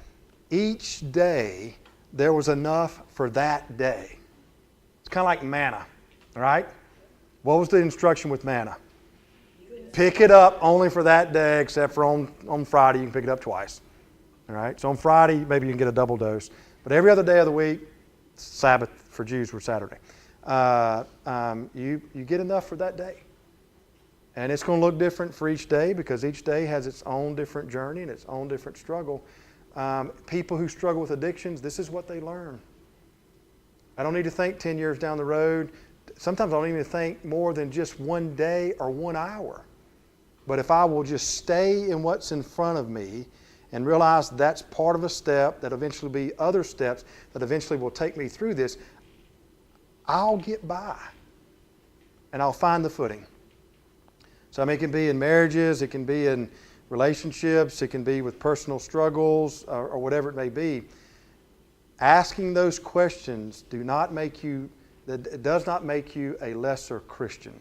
each day there was enough for that day. It's kind of like manna, all right? What was the instruction with manna? Pick it up only for that day, except for on Friday you can pick it up twice. All right? So on Friday maybe you can get a double dose. But every other day of the week, Sabbath for Jews were Saturday. You get enough for that day. And it's going to look different for each day because each day has its own different journey and its own different struggle. People who struggle with addictions, this is what they learn. I don't need to think 10 years down the road. Sometimes I don't even think more than just one day or 1 hour. But if I will just stay in what's in front of me and realize that's part of a step, that eventually will be other steps that eventually will take me through this, I'll get by. And I'll find the footing. So I mean, it can be in marriages, it can be in relationships, it can be with personal struggles or whatever it may be. Asking those questions does not make you a lesser Christian.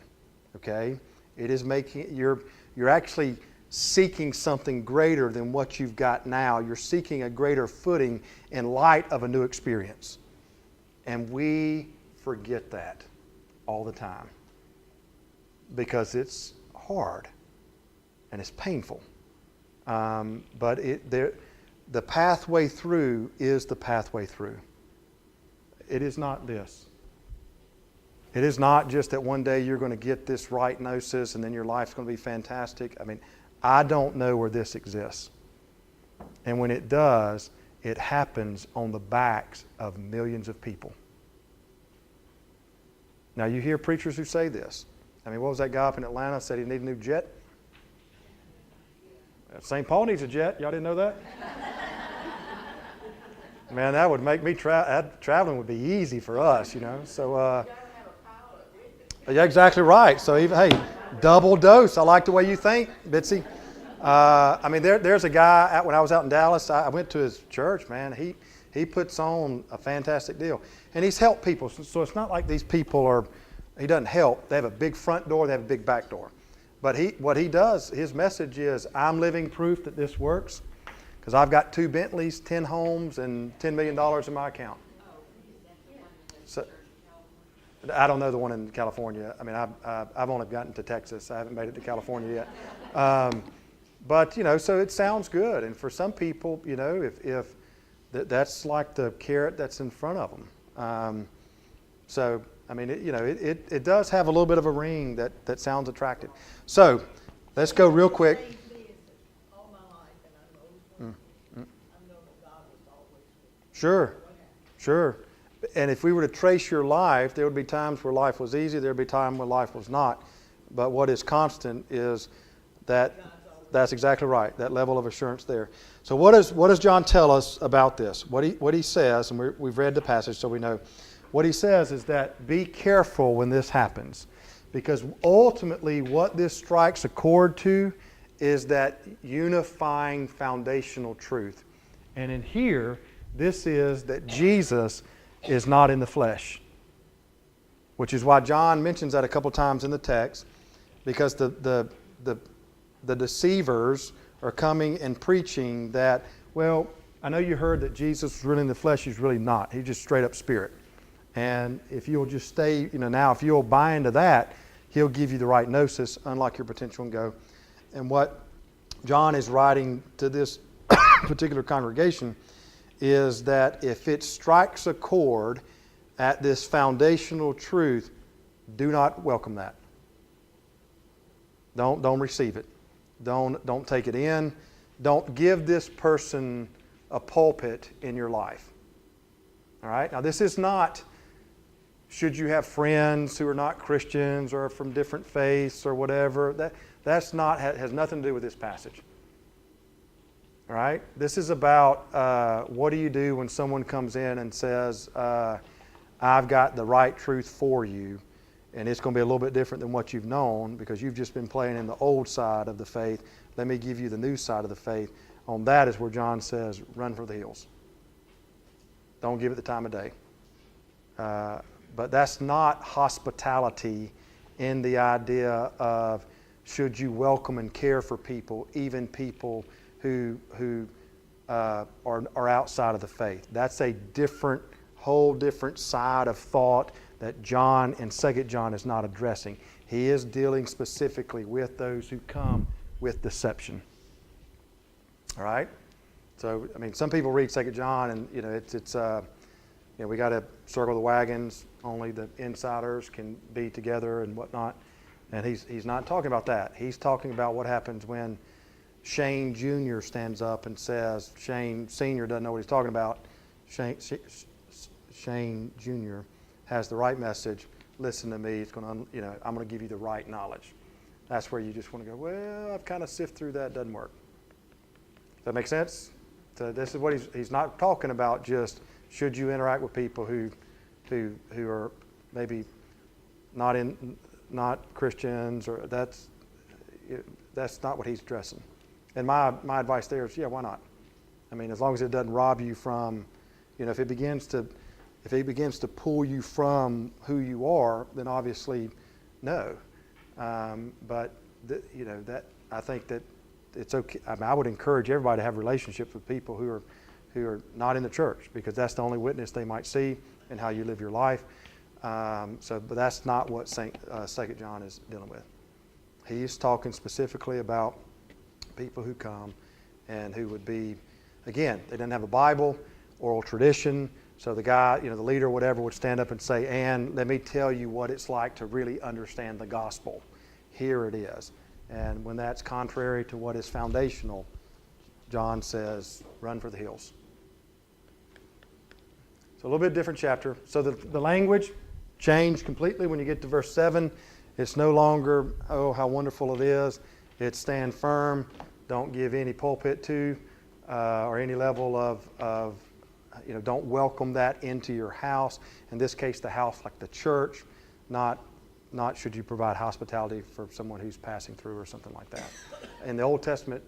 Okay? It is making you're actually seeking something greater than what you've got now. You're seeking a greater footing in light of a new experience. And we forget that all the time because it's hard and it's painful. But the pathway through is the pathway through. It is not this. It is not just that one day you're going to get this right gnosis and then your life's going to be fantastic. I mean, I don't know where this exists. And when it does, it happens on the backs of millions of people. Now, you hear preachers who say this. I mean, what was that guy up in Atlanta said he needed a new jet? St. Paul needs a jet. Y'all didn't know that? Man, that would make me traveling would be easy for us, you know. So, yeah, exactly right. So, even hey, double dose. I like the way you think, Bitsy. I mean, there's a guy when I was out in Dallas. I went to his church. Man, he puts on a fantastic deal, and he's helped people. So it's not like these people are. He doesn't help. They have a big front door. They have a big back door. But what he does, his message is, I'm living proof that this works because I've got 2 Bentleys, 10 homes, and $10 million in my account. So, I don't know the one in California. I mean, I've only gotten to Texas. I haven't made it to California yet. But, you know, so it sounds good. And for some people, you know, if that's like the carrot that's in front of them. So, I mean, it does have a little bit of a ring that sounds attractive. So, let's go real quick. All my life, and I know that God was always with me. Sure. And if we were to trace your life, there would be times where life was easy, there would be times where life was not. But what is constant is that's exactly right, that level of assurance there. So what does John tell us about this? What he says, and we've read the passage so we know. What he says is that be careful when this happens. Because ultimately what this strikes a chord to is that unifying foundational truth. And in here, this is that Jesus is not in the flesh. Which is why John mentions that a couple times in the text. Because the deceivers are coming and preaching that, well, I know you heard that Jesus was really in the flesh. He's really not. He's just straight up spirit. And if you'll just stay, now if you'll buy into that, he'll give you the right gnosis, unlock your potential, and go. And what John is writing to this particular congregation is that if it strikes a chord at this foundational truth, do not welcome that. Don't receive it. Don't take it in. Don't give this person a pulpit in your life. All right? Now, this is not, should you have friends who are not Christians or from different faiths or whatever. That's not, has nothing to do with this passage. All right? This is about what do you do when someone comes in and says, I've got the right truth for you, and it's going to be a little bit different than what you've known because you've just been playing in the old side of the faith. Let me give you the new side of the faith. On that is where John says, run for the hills. Don't give it the time of day. But that's not hospitality in the idea of should you welcome and care for people, even people who are outside of the faith. That's a whole different side of thought that John in 2 John is not addressing. He is dealing specifically with those who come with deception. All right? So, some people read 2 John and, we got to circle the wagons. Only the insiders can be together and whatnot. And he's not talking about that. He's talking about what happens when Shane Jr. stands up and says, Shane Sr. doesn't know what he's talking about. Shane Jr. has the right message. Listen to me. It's going to, I'm going to give you the right knowledge. That's where you just want to go, well, I've kind of sifted through that. Doesn't work. Does that make sense? So this is what he's not talking about just should you interact with people who are maybe not Christians, or that's not what he's addressing. And my advice there is, why not? As long as it doesn't rob you from, if it begins to pull you from who you are, then obviously no. But that I think that it's okay. I would encourage everybody to have relationships with people who are not in the church, because that's the only witness they might see in how you live your life. But that's not what 2 John is dealing with. He's talking specifically about people who come and who would be, again, they didn't have a Bible, oral tradition. So the guy, the leader or whatever would stand up and say, and let me tell you what it's like to really understand the gospel. Here it is. And when that's contrary to what is foundational, John says, run for the hills. So a little bit different chapter. So the language changed completely when you get to verse 7. It's no longer, oh, how wonderful it is. It's stand firm. Don't give any pulpit to or any level of don't welcome that into your house. In this case, the house like the church, not should you provide hospitality for someone who's passing through or something like that. In the Old Testament,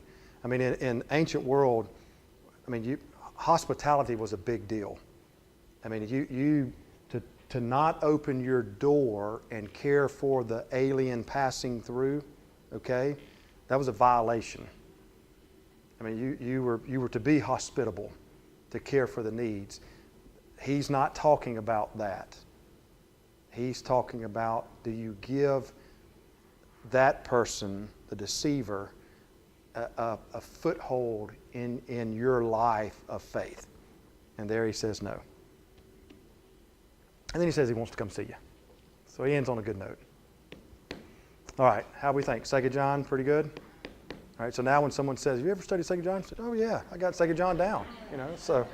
in ancient world, hospitality was a big deal. To not open your door and care for the alien passing through, okay, that was a violation. You were to be hospitable, to care for the needs. He's not talking about that. He's talking about, do you give that person, the deceiver, a foothold in your life of faith? And there he says no. And then he says he wants to come see you. So he ends on a good note. All right, how do we think? 2 John, pretty good? All right, so now when someone says, have you ever studied 2 John? I said, oh yeah, I got 2 John down. So.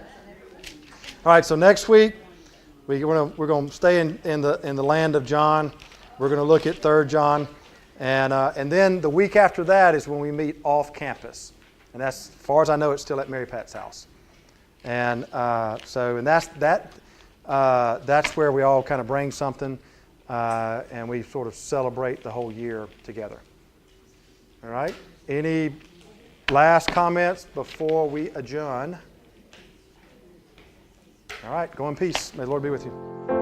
All right, so next week, we're going to stay in the land of John. We're going to look at 3 John. And then the week after that is when we meet off campus. And that's, as far as I know, it's still at Mary Pat's house. And that's where we all kind of bring something, and we sort of celebrate the whole year together. All right? Any last comments before we adjourn? All right, go in peace. May the Lord be with you.